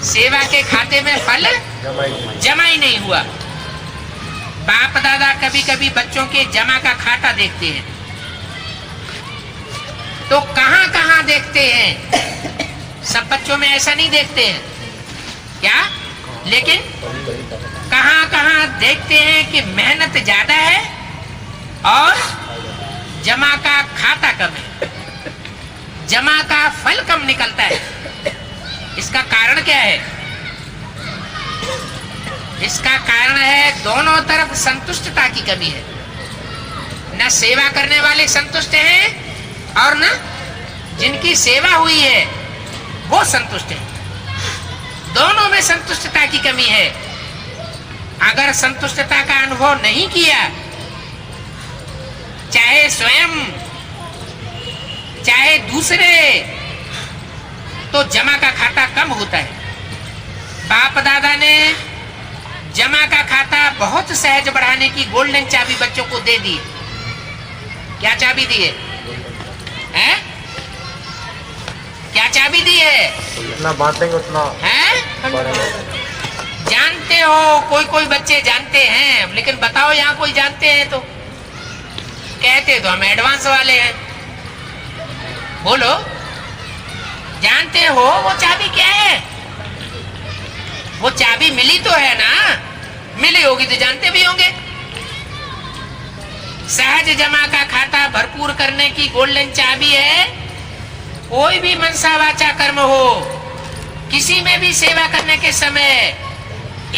सेवा के खाते में फल जमा ही नहीं हुआ। बाप दादा कभी कभी बच्चों के जमा का खाता देखते हैं, तो कहां कहां देखते हैं? सब बच्चों में ऐसा नहीं देखते हैं क्या, लेकिन कहां कहां देखते हैं कि मेहनत ज्यादा है और जमा का खाता कम है, जमा का फल कम निकलता है। इसका कारण क्या है? इसका कारण है दोनों तरफ संतुष्टता की कमी है। न सेवा करने वाले संतुष्ट हैं और न जिनकी सेवा हुई है वो संतुष्ट है। दोनों में संतुष्टता की कमी है। अगर संतुष्टता का अनुभव नहीं किया, चाहे स्वयं चाहे दूसरे, तो जमा का खाता कम होता है। बाप दादा ने जमा का खाता बहुत सहज बढ़ाने की गोल्डन चाबी बच्चों को दे दी। क्या चाबी दी है? क्या चाबी दी है? जितना बांटेंगे उतना हैं? बढ़ेगा। जानते हो, कोई कोई बच्चे जानते हैं, लेकिन बताओ यहाँ कोई जानते हैं तो कहते तो हम एडवांस वाले हैं। बोलो, जानते हो वो चाबी क्या है? वो चाबी मिली तो है ना, मिली होगी तो जानते भी होंगे। सहज जमा का खाता भरपूर करने की गोल्डन चाबी है, कोई भी मनसा वाचा कर्म हो, किसी में भी सेवा करने के समय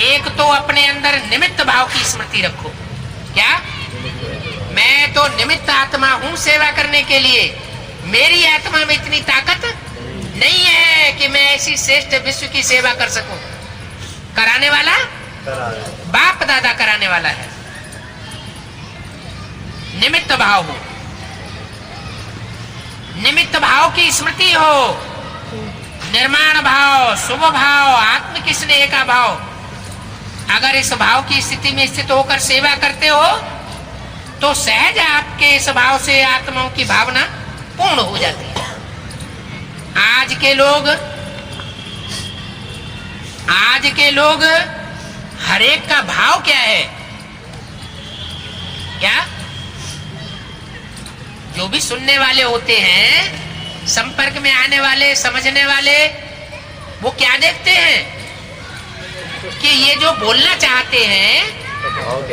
एक तो अपने अंदर निमित्त भाव की स्मृति रखो। क्या? मैं तो निमित्त आत्मा हूं सेवा करने के लिए, मेरी आत्मा में इतनी ताकत नहीं है कि मैं ऐसी श्रेष्ठ विश्व की सेवा कर सकूं। कराने वाला बाप दादा कराने वाला है। निमित्त भाव हो, निमित्त भाव की स्मृति हो, निर्माण भाव, शुभ भाव, आत्म की स्नेह का भाव। अगर इस भाव की स्थिति में स्थित होकर सेवा करते हो तो सहज आपके इस भाव से आत्माओं की भावना पूर्ण हो जाती है। आज के लोग हरेक का भाव क्या है? क्या? जो भी सुनने वाले होते हैं, संपर्क में आने वाले, समझने वाले, वो क्या देखते हैं कि ये जो बोलना चाहते हैं,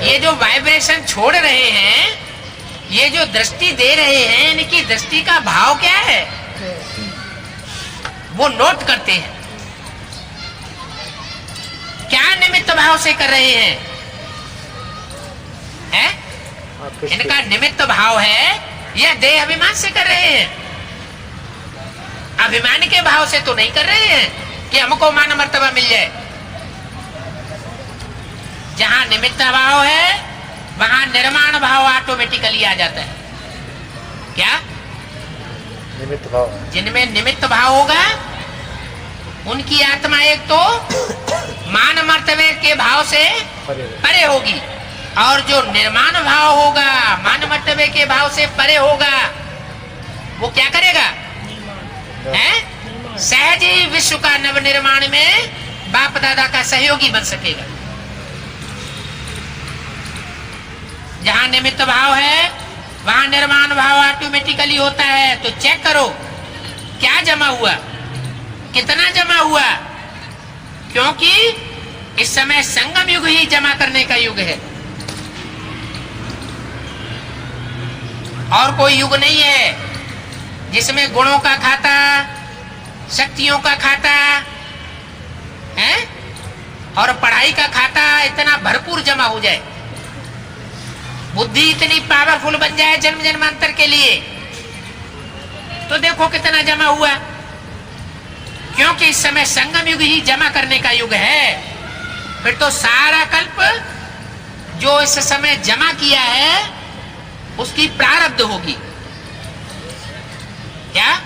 ये जो वाइब्रेशन छोड़ रहे हैं, ये जो दृष्टि दे रहे हैं, इनकी दृष्टि का भाव क्या है, वो नोट करते हैं। क्या निमित्त भाव से कर रहे हैं? इनका निमित्त भाव है, यह देह अभिमान से कर रहे हैं। अभिमान के भाव से तो नहीं कर रहे हैं कि हमको मान मर्तबा मिल जाए। जहां निमित्त भाव है वहां निर्माण भाव ऑटोमेटिकली आ जाता है। क्या? निमित्त भाव। जिनमें निमित्त भाव होगा उनकी आत्मा एक तो मान मर्तबे के भाव से परे होगी, और जो निर्माण भाव होगा, मान मर्तबे के भाव से परे होगा, वो क्या करेगा? हैं? सहज ही विश्व का नव निर्माण में बाप दादा का सहयोगी बन सकेगा। जहां निमित्त भाव है वहां निर्माण भाव ऑटोमेटिकली होता है। तो चेक करो क्या जमा हुआ, कितना जमा हुआ, क्योंकि इस समय संगम युग ही जमा करने का युग है, और कोई युग नहीं है जिसमें गुणों का खाता, शक्तियों का खाता है और पढ़ाई का खाता इतना भरपूर जमा हो जाए, बुद्धि इतनी पावरफुल बन जाए जन्म जन्मांतर के लिए। तो देखो कितना जमा हुआ, क्योंकि इस समय संगम युग ही जमा करने का युग है। फिर तो सारा कल्प जो इस समय जमा किया है उसकी प्रारब्ध होगी। क्या?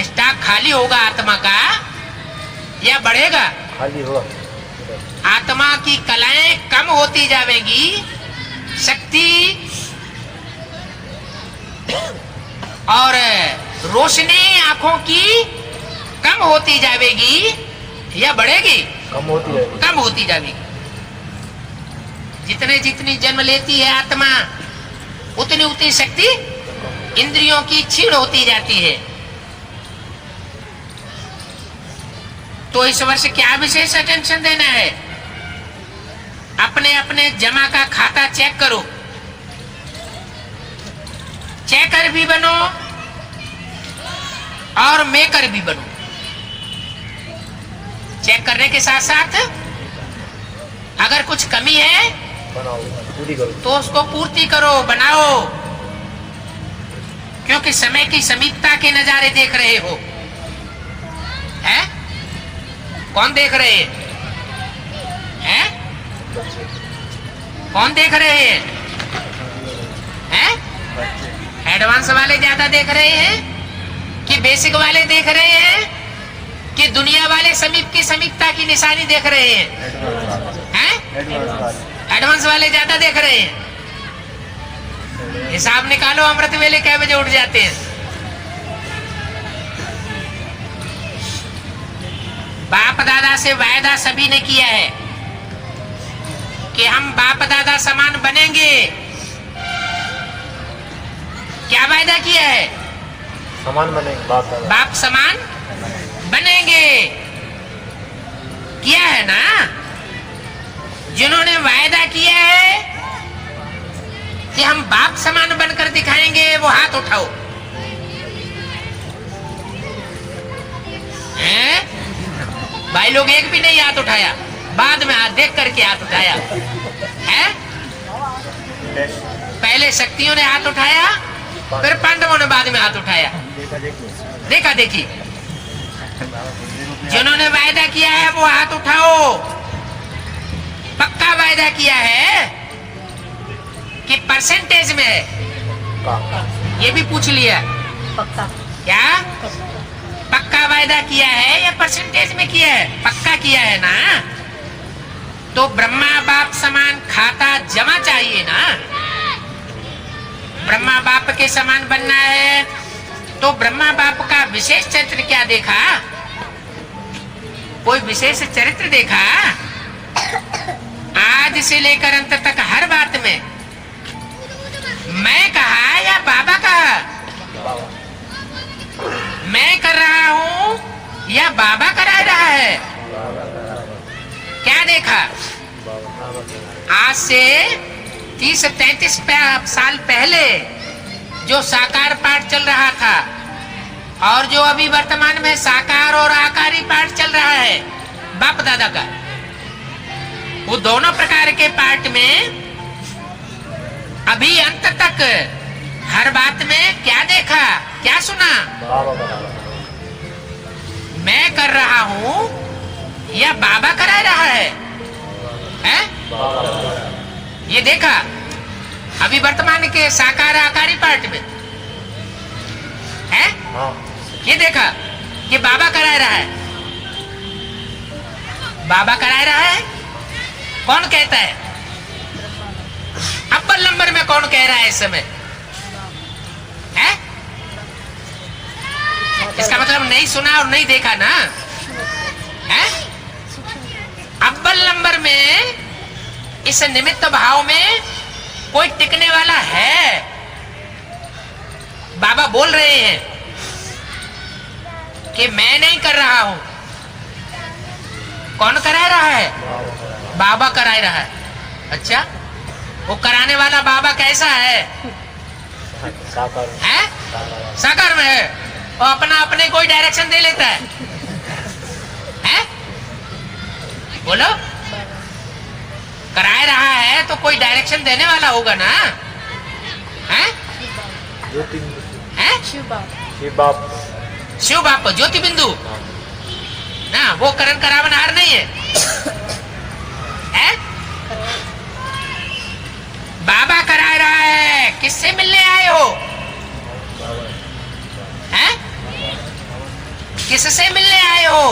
स्टॉक खाली होगा आत्मा का या बढ़ेगा? खाली होगा। आत्मा की कलाएं कम होती जाएगी, शक्ति और रोशनी आंखों की कम होती जाएगी या बढ़ेगी? कम होती है। कम होती जाएगी। जितने जितनी जन्म लेती है आत्मा उतनी उतनी शक्ति इंद्रियों की क्षीण होती जाती है। तो इस वर्ष क्या विशेष अटेंशन देना है? अपने अपने जमा का खाता चेक करो। चेकर भी बनो और मेकर भी बनो। चेक करने के साथ साथ अगर कुछ कमी है बनाओ, पूरी करो। तो उसको पूर्ति करो, बनाओ, क्योंकि समय की समीपता के नजारे देख रहे हो। हैं? कौन देख रहे हैं? कौन देख रहे हैं? एडवांस वाले ज्यादा देख रहे हैं कि बेसिक वाले देख रहे हैं कि दुनिया वाले समीप की समीपता की निशानी देख रहे हैं? एडवांस वाले ज्यादा देख रहे हैं। हिसाब निकालो, अमृत वेले कै बजे उठ जाते हैं? बाप दादा से वायदा सभी ने किया है कि हम बाप दादा समान बनेंगे। क्या वायदा किया है? समान बनेंगे, बाप समान बनेंगे। किया है ना? जिन्होंने वायदा किया है कि हम बाप समान बनकर दिखाएंगे, वो हाथ उठाओ। हैं? भाई लोग एक भी नहीं हाथ उठाया, बाद में हाथ देख करके हाथ उठाया है। पहले शक्तियों ने हाथ उठाया, फिर पांडवों ने बाद में हाथ उठाया। देखा देखी। जिन्होंने वायदा किया है वो हाथ उठाओ। पक्का वायदा किया है कि परसेंटेज में है, ये भी पूछ लिया। पक्का क्या पक्का वायदा किया है या परसेंटेज में किया है? पक्का किया है ना? तो ब्रह्मा बाप समान खाता जमा चाहिए ना। ब्रह्मा बाप के समान बनना है तो ब्रह्मा बाप का विशेष चरित्र क्या देखा? कोई विशेष चरित्र देखा? आज से लेकर अंत तक हर बात में मैं कहा या बाबा कहा? मैं कर रहा हूं या बाबा करा रहा है? क्या देखा? आज से 30-33 साल पहले जो साकार पाठ चल रहा था और जो अभी वर्तमान में साकार और आकारी पाठ चल रहा है बाप दादा का, वो दोनों प्रकार के पाठ में अभी अंत तक हर बात में क्या देखा, क्या सुना? मैं कर रहा हूं या बाबा करा रहा है? ये देखा अभी वर्तमान के साकार आकारी पाठ में है। ये देखा कि बाबा करा रहा है। बाबा करा रहा है। कौन कहता है? अव्वल नंबर में कौन कह रहा है इस समय? है? इसका मतलब नहीं सुना और नहीं देखा ना? है? अव्वल नंबर में इस निमित्त भाव में कोई टिकने वाला है। बाबा बोल रहे हैं कि मैं नहीं कर रहा हूं। कौन करा रहा है? बाबा करा रहा है। अच्छा, वो कराने वाला बाबा कैसा है? साकार में है। वो अपना अपने कोई डायरेक्शन दे लेता है? बोलो, करा रहा है तो कोई डायरेक्शन देने वाला होगा ना? हैं? शिव बाप ज्योति बिंदु ना, वो करण करावनहार नहीं है। बाबा करा रहा है। किससे मिलने आए हो? हैं? किससे मिलने आए हो?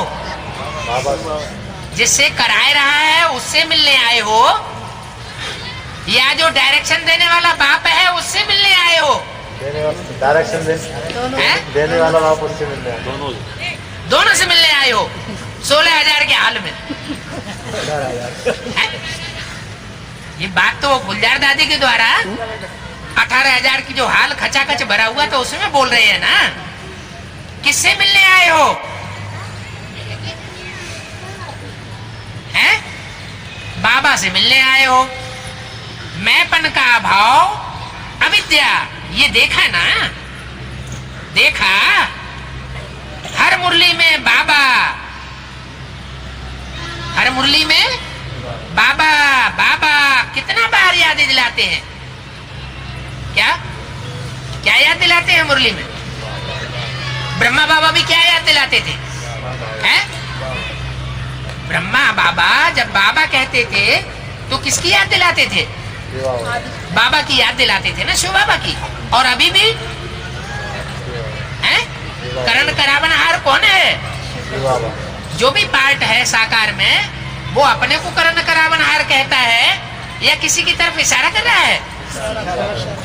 जिससे कराए रहा है उससे मिलने आए हो या जो डायरेक्शन देने वाला बाप है उससे मिलने आए हो? डायरेक्शन देने वाला बाप उससे मिलने आए। दोनों से मिलने आए हो 16,000 के हाल में। ये बात तो गुलजार दादी के द्वारा 18,000 की जो हाल खचाखच भरा हुआ तो उसमें बोल रहे हैं ना। किससे मिलने आए हो? हैं? बाबा से मिलने आए हो। मैंपन का अभाव अविद्या, ये देखा ना, देखा हर मुरली में बाबा, हर मुरली में बाबा बाबा कितना बार याद दिलाते हैं। क्या क्या याद दिलाते हैं मुरली में? ब्रह्मा बाबा भी क्या याद दिलाते थे? हैं? ब्रह्मा बाबा जब बाबा कहते थे तो किसकी याद दिलाते थे? बाबा की याद दिलाते थे ना, शिव बाबा की। और अभी भी हैं? करण करावनहार कौन है? जो भी पार्ट है साकार में, वो अपने को करण करावनहार कहता है या किसी की तरफ इशारा कर रहा है?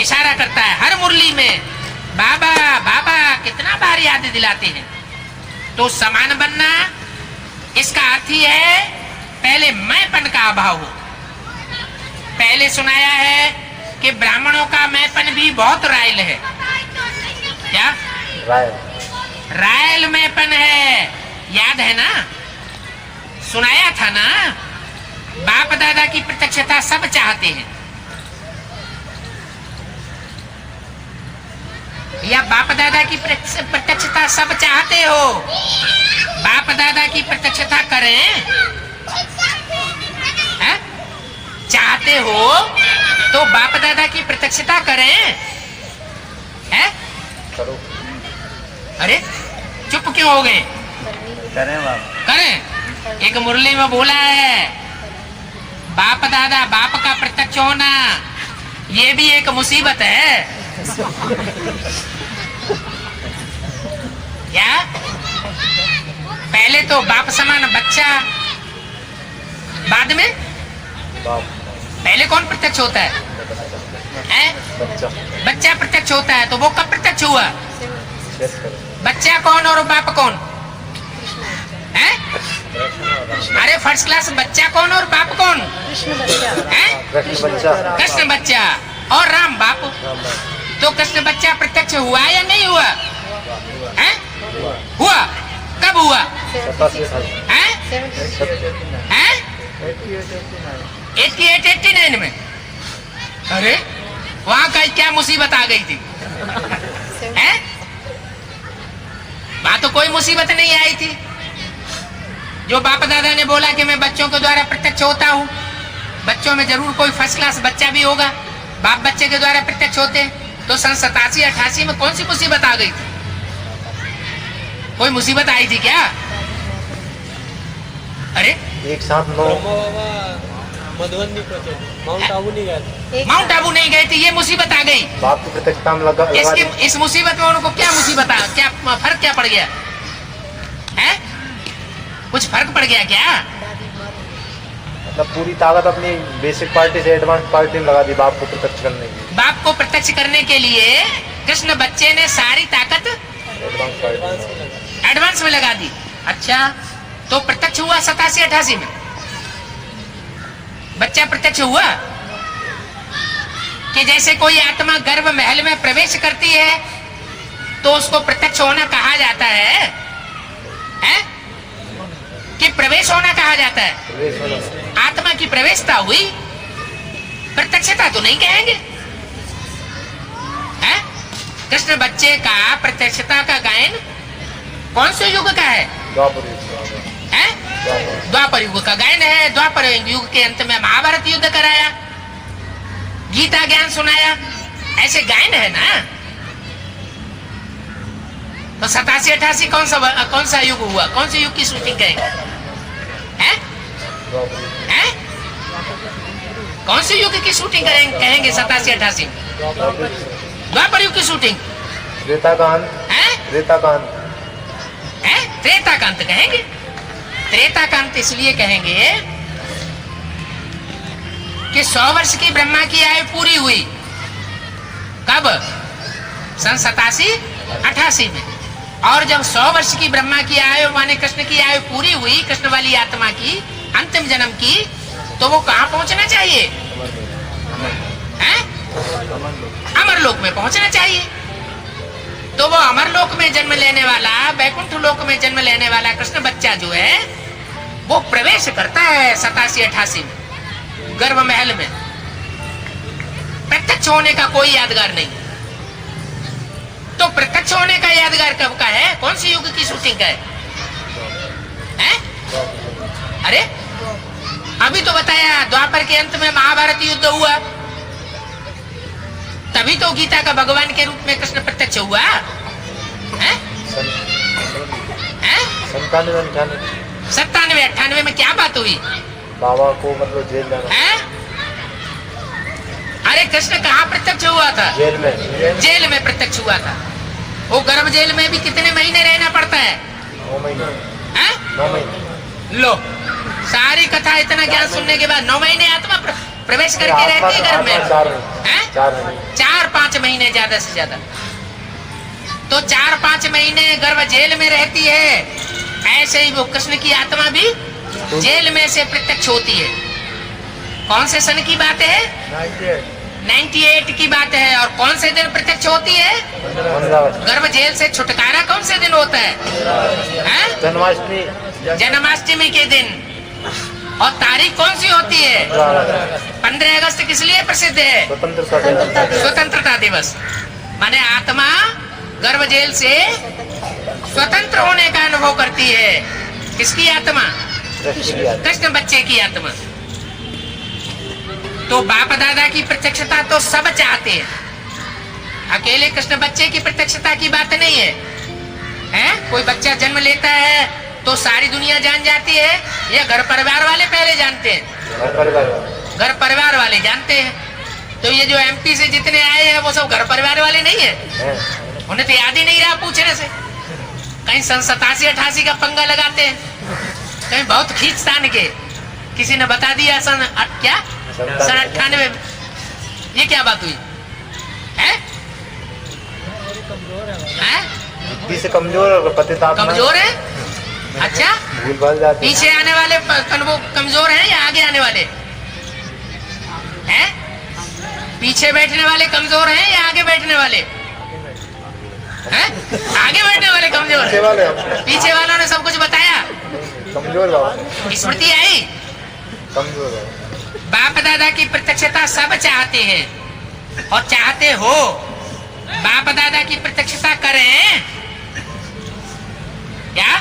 इशारा करता है। हर मुरली में बाबा बाबा कितना बार याद दिलाते हैं। तो समान बनना, इसका अर्थ ही है पहले मैंपन का अभाव हो। पहले सुनाया है कि ब्राह्मणों का मैंपन भी बहुत रायल है। क्या रायल मैंपन है? याद है ना, सुनाया था ना। बाप दादा की प्रत्यक्षता सब चाहते हैं, या बाप दादा की प्रत्यक्षता सब चाहते हो? बाप दादा की प्रत्यक्षता करें, है? चाहते हो तो बाप दादा की प्रत्यक्षता करें, है? अरे चुप क्यों हो गए? करें बाप, करें। एक मुरली में बोला है बाप दादा, बाप का प्रत्यक्ष होना ये भी एक मुसीबत है। क्या? पहले तो बाप समान बच्चा, बाद में पहले कौन प्रत्यक्ष होता है? बच्चा प्रत्यक्ष होता है। तो वो कब प्रत्यक्ष हुआ? बच्चा कौन और बाप कौन है? अरे फर्स्ट क्लास, बच्चा कौन और बाप कौन है? कृष्ण बच्चा और राम बाप। तो कृष्ण बच्चा प्रत्यक्ष हुआ या नहीं हुआ? है? हुआ। कब हुआ? है? 88-89 में। अरे वहां का क्या मुसीबत आ गई थी? है? वहां तो कोई मुसीबत नहीं आई थी। जो बाप दादा ने बोला कि मैं बच्चों के द्वारा प्रत्यक्ष होता हूँ, बच्चों में जरूर कोई फर्स्ट क्लास बच्चा भी होगा। बाप बच्चे के द्वारा प्रत्यक्ष होते, तो सन 87-88 में कौन सी मुसीबत आ गई थी? कोई मुसीबत आई थी क्या? अरे एक साथ 9 मधुबन नहीं पहुंचे, माउंट आबू नहीं गए, माउंट आबू नहीं गए थे, ये मुसीबत आ गई। बाप की प्रत्यक्षता में लगा इस मुसीबत में उनको क्या मुसीबत आ, क्या फर्क क्या पड़ गया है? कुछ फर्क पड़ गया क्या? मतलब पूरी ताकत अपनी बेसिक पार्टी से एडवांस पार्टी में लगा दी बाप को प्रत्यक्ष करने की। बाप को प्रत्यक्ष करने के लिए कृष्ण बच्चे ने सारी ताकत एडवांस में लगा दी। अच्छा, तो प्रत्यक्ष हुआ 87-88 में, बच्चा प्रत्यक्ष हुआ। कि जैसे कोई आत्मा गर्भ महल में प्रवेश करती है तो उसको प्रत्यक्ष होना कहा जाता है? कि प्रवेश होना कहा जाता है? आत्मा की प्रवेशता हुई, प्रत्यक्षता तो नहीं कहेंगे। हैं? कृष्ण बच्चे का प्रत्यक्षता का गायन कौन से युग का है? द्वापर युग का गायन है। द्वापर युग के अंत में महाभारत युद्ध कराया, गीता ज्ञान सुनाया, ऐसे गायन है ना। तो 87-88 कौन सा युग हुआ? कौन से युग की शूटिंग करेंगे? हैं? कौन से युग की शूटिंग कहेंगे 87-88 में? द्वापर युग की शूटिंग। त्रेताकांत त्रेताकांत कहेंगे। त्रेताकांत इसलिए कहेंगे कि 100 वर्ष की ब्रह्मा की आयु पूरी हुई। कब? सन 87-88 में। और जब 100 वर्ष की ब्रह्मा की आयु माने कृष्ण की आयु पूरी हुई, कृष्ण वाली आत्मा की अंतिम जन्म की, तो वो कहाँ पहुंचना चाहिए? अमरलोक में पहुंचना चाहिए। तो वो अमरलोक में जन्म लेने वाला, वैकुंठ लोक में जन्म लेने वाला कृष्ण बच्चा जो है वो प्रवेश करता है 87-88 में गर्भ महल में, प्रत्यक्ष प्रत्यक्ष होने का कोई यादगार नहीं। तो प्रत्यक्ष होने का यादगार कब का है? कौन सी युग की शूटिंग का है? अरे अभी तो बताया द्वापर के अंत में महाभारत युद्ध हुआ, तभी तो गीता का भगवान के रूप में कृष्ण प्रत्यक्ष हुआ। 97-98 में क्या बात हुई? बाबा को मतलब जेल जाना। अरे कृष्ण कहाँ प्रत्यक्ष हुआ था? जेल में। जेल में प्रत्यक्ष हुआ था। वो गर्भ जेल में भी कितने महीने रहना पड़ता है? 9 महीने। 9 महीने। लो, सारी कथा इतना ज्ञान सुनने के बाद 9 महीने आत्मा प्रवेश करके रहती है गर्भ में। 4-5 महीने ज्यादा से ज्यादा। तो 4-5 महीने गर्भ जेल में रहती है। ऐसे ही वो कृष्ण की आत्मा भी जेल में से प्रत्यक्ष होती है। कौन से सन की बात है? 98 की बात है। और कौन से दिन प्रत्यक्ष होती है? गर्भ जेल से छुटकारा कौन से दिन होता है? जन्माष्टमी। जन्माष्टमी के दिन। और तारीख कौन सी होती है? 15 अगस्त किस लिए प्रसिद्ध है? स्वतंत्रता दिवस। माने आत्मा गर्भ जेल से स्वतंत्र होने का अनुभव करती है। किसकी आत्मा? कृष्ण बच्चे की आत्मा। तो बाप दादा की प्रत्यक्षता तो सब चाहते हैं, अकेले कृष्ण बच्चे की प्रत्यक्षता की बात नहीं है। कोई बच्चा जन्म लेता है तो सारी दुनिया जान जाती है या घर परिवार वाले पहले जानते हैं? घर परिवार वाले जानते हैं। तो ये जो एमपी से जितने आए हैं वो सब घर परिवार वाले नहीं है? उन्हें तो याद ही नहीं रहा पूछने से। कहीं 87-88 का पंगा लगाते हैं, कहीं बहुत खींचतान के। किसी ने बता दिया सन 98 ये क्या बात हुई है? बुद्धि से कमजोर और पतितात्मा कमजोर है। अच्छा, भूल भाल जाते। पीछे आने वाले कमजोर हैं या आगे आने वाले हैं? पीछे बैठने वाले कमजोर हैं या आगे बैठने वाले हैं? आगे बैठने वाले कमजोर। पीछे वालों ने सब कुछ बताया। कमजोर बाबा। स्मृति आई। कमजोर बाप दादा की प्रत्यक्षता सब चाहते हैं और चाहते हो। बाप दादा की प्रत्यक्षता करें क्या?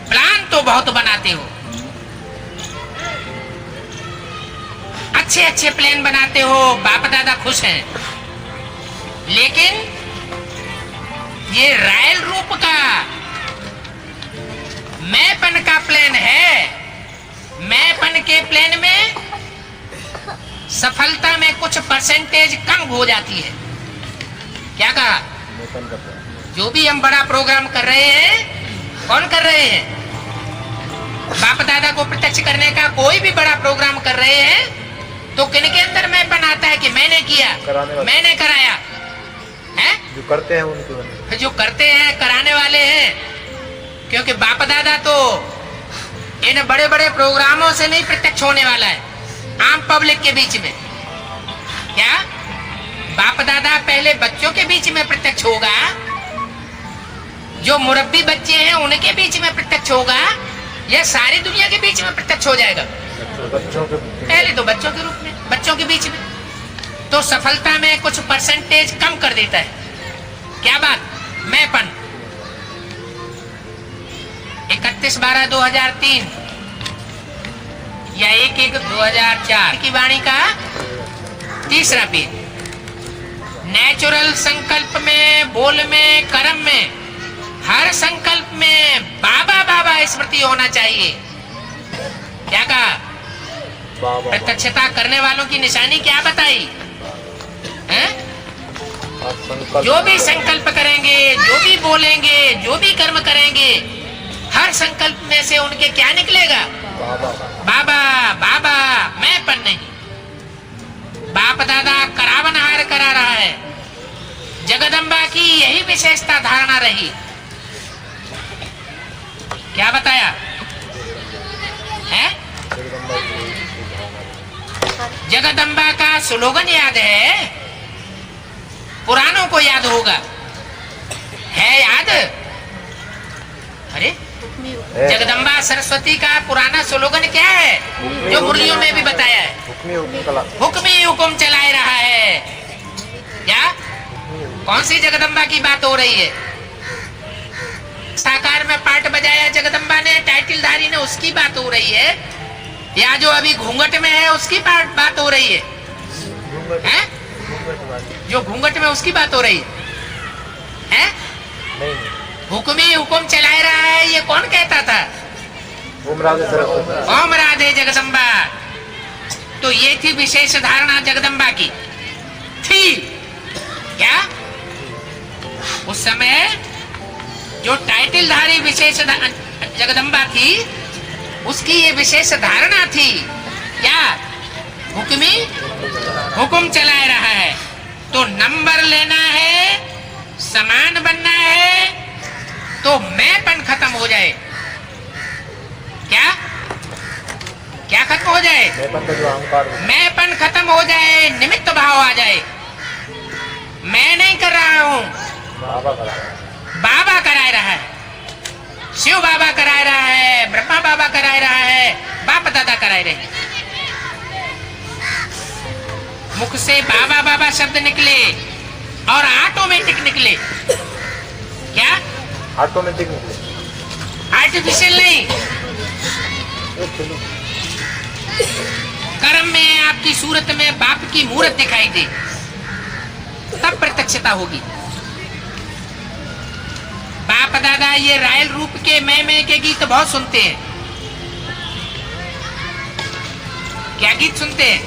प्लान तो बहुत बनाते हो, अच्छे अच्छे प्लान बनाते हो, बाप दादा खुश हैं। लेकिन ये रायल रूप का मैंपन का प्लान है। मैंपन के प्लान में सफलता में कुछ परसेंटेज कम हो जाती है। क्या कहा? जो भी हम बड़ा प्रोग्राम कर रहे हैं, कौन कर रहे हैं? बाप दादा को प्रत्यक्ष करने का कोई भी बड़ा प्रोग्राम कर रहे हैं तो किनके अंदर मैंपन आता है कि मैंने किया, मैंने कराया है? जो करते हैं उनको, जो करते हैं कराने वाले हैं। क्योंकि बाप दादा तो इन बड़े बड़े प्रोग्रामों से नहीं प्रत्यक्ष होने वाला है, आम पब्लिक के बीच में। क्या बाप दादा पहले बच्चों के बीच में प्रत्यक्ष होगा, जो मुरब्बी बच्चे हैं उनके बीच में प्रत्यक्ष होगा, या सारी दुनिया के बीच में प्रत्यक्ष हो जाएगा? बच्चों के पहले तो बच्चों के रूप में, बच्चों के बीच में। तो सफलता में कुछ परसेंटेज कम कर देता है। क्या बात? मैंपन। 31/12/2003 या 1/1/2004 की वाणी का 3रा पेज। नेचुरल संकल्प में, बोल में, कर्म में, हर संकल्प में बाबा बाबा स्मृति होना चाहिए। क्या कहा? प्रत्यक्षता करने वालों की निशानी क्या बताई है? जो भी संकल्प करेंगे, जो भी बोलेंगे, जो भी कर्म करेंगे, हर संकल्प में से उनके क्या निकलेगा? बाबा बाबा। मैंपन नहीं। बाप दादा करावनहार करा रहा है। जगदम्बा की यही विशेषता धारणा रही। क्या बताया है? जगदम्बा का स्लोगन याद है? पुरानों को याद होगा, है याद? अरे जगदम्बा सरस्वती का पुराना स्लोगन क्या है जो मुरलियों में भी बताया है? हुक्म ही हुक्म चलाए रहा है। क्या कौन सी जगदम्बा की बात हो रही है? साकार में पाठ बजाया जगदम्बा ने, टाइटलधारी ने, उसकी बात हो रही है, या जो अभी घूंघट में है उसकी बात हो रही है? जो घूंघट में उसकी बात हो रही है? हुक्म ही हुक्म चलाए रहा है, ये कौन कहता था? ओम राधे जगदम्बा। तो ये थी विशेष धारणा जगदम्बा की थी क्या? उस समय जो टाइटलधारी विशेष जगदम्बा थी उसकी ये विशेष धारणा थी क्या? हुक्मी हुक्म चलाए रहा है। तो नंबर लेना है, समान बनना है, तो मैंपन खत्म हो जाए। क्या क्या खत्म हो जाए? मैंपन खत्म हो जाए, निमित्त भाव आ जाए। मैं नहीं कर रहा हूं, बाबा कराए रहा है, शिव बाबा कराए रहा है, ब्रह्मा बाबा कराए रहा है, बाप दादा कराए रहे हैं। मुख से बाबा बाबा शब्द निकले और ऑटोमेटिक निकले। क्या ऑटोमेटिक निकले, आर्टिफिशियल नहीं। कर्म में आपकी सूरत में बाप की मूर्त दिखाई दे, तब प्रत्यक्षता होगी। बाप दादा ये रायल रूप के मैं के गीत बहुत सुनते हैं। क्या गीत सुनते हैं?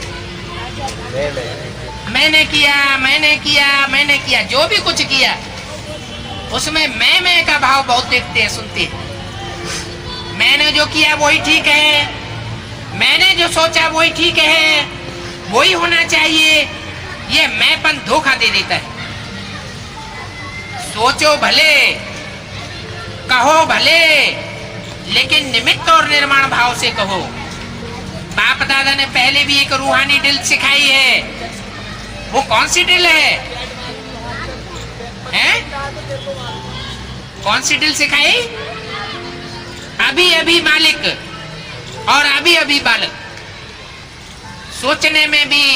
मैंने किया, मैंने किया, मैंने किया, जो भी कुछ किया उसमें मैं का भाव बहुत देखते हैं, सुनते हैं। मैंने जो किया वही ठीक है, मैंने जो सोचा वही ठीक है, वही होना चाहिए। ये मैंपन धोखा दे देता है। सोचो भले, कहो भले, लेकिन निमित्त और निर्माण भाव से कहो। बाप दादा ने पहले भी एक रूहानी ड्रिल सिखाई है। वो कौन सी ड्रिल है? कौन सी ड्रिल सिखाई? अभी अभी मालिक और अभी अभी बालक। सोचने में भी,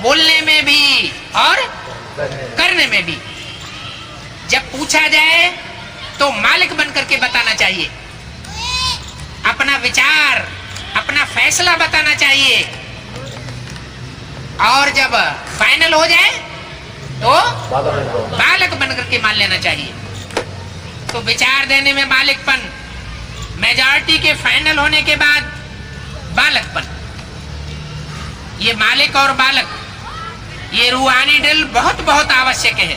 बोलने में भी और करने में भी। जब पूछा जाए तो मालिक बनकर के बताना चाहिए, अपना विचार, अपना फैसला बताना चाहिए। और जब फाइनल हो जाए तो बालक बनकर के मान लेना चाहिए। तो विचार देने में मालिकपन, मेजॉरिटी के फाइनल होने के बाद बालकपन। ये मालिक और बालक, ये रूहानी ड्रिल बहुत बहुत आवश्यक है।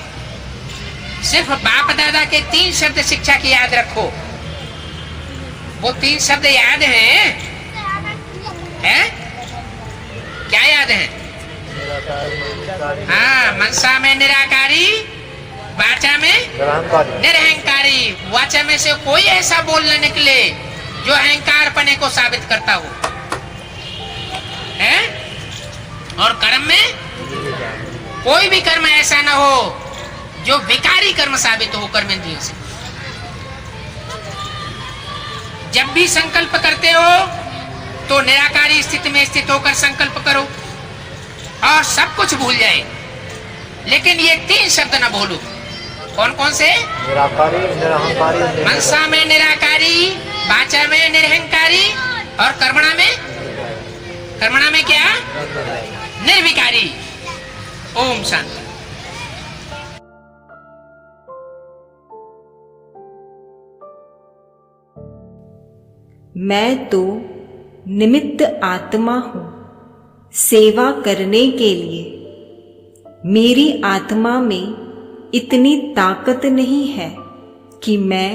सिर्फ बाप दादा के 3 शब्द शिक्षा की याद रखो। वो 3 शब्द याद हैं? क्या याद है? हाँ, मनसा में निराकारी, वाचा में निरहंकारी। वाचा में से कोई ऐसा बोल न निकले जो अहंकार पने को साबित करता हो, है? और कर्म में कोई भी कर्म ऐसा ना हो जो विकारी कर्म साबित हो कर्मेंद्रियों से। जब भी संकल्प करते हो तो निराकारी स्थिति में स्थित होकर संकल्प करो और सब कुछ भूल जाए। लेकिन ये 3 शब्द ना भूलो। कौन कौन से? निराकारी, निरहंकारी, मनसा में निराकारी, वाचा में निरहंकारी और कर्मणा में क्या? निर्विकारी। ओम शांति। मैं तो निमित्त आत्मा हूं सेवा करने के लिए। मेरी आत्मा में इतनी ताकत नहीं है कि मैं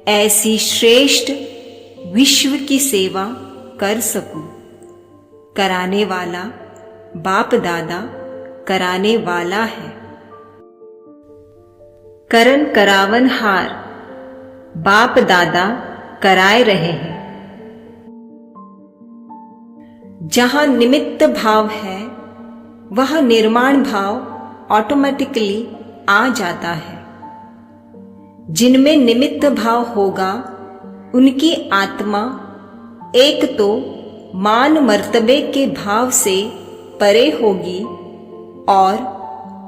ऐसी श्रेष्ठ विश्व की सेवा कर सकूं। कराने वाला बाप दादा कराने वाला है। करन करावन हार बाप दादा कराए रहे हैं। जहां निमित्त भाव है वहां निर्माण भाव ऑटोमेटिकली आ जाता है। जिनमें निमित्त भाव होगा उनकी आत्मा एक तो मान मर्तबे के भाव से परे होगी और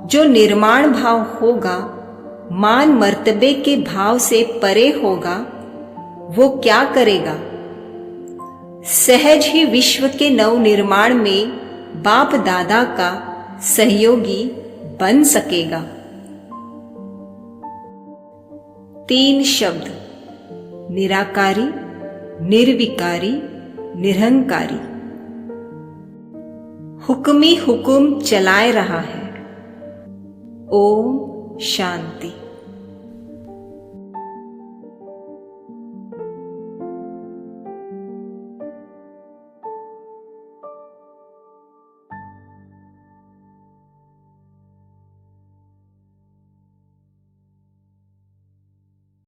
जो निर्माण भाव होगा मान मर्तबे के भाव से परे होगा, वो क्या करेगा? सहज ही विश्व के नव निर्माण में बाप दादा का सहयोगी बन सकेगा। 3 शब्द निराकारी, निर्विकारी, निरहंकारी। हुक्मी हुक्म चलाए रहा है। ओम शांति।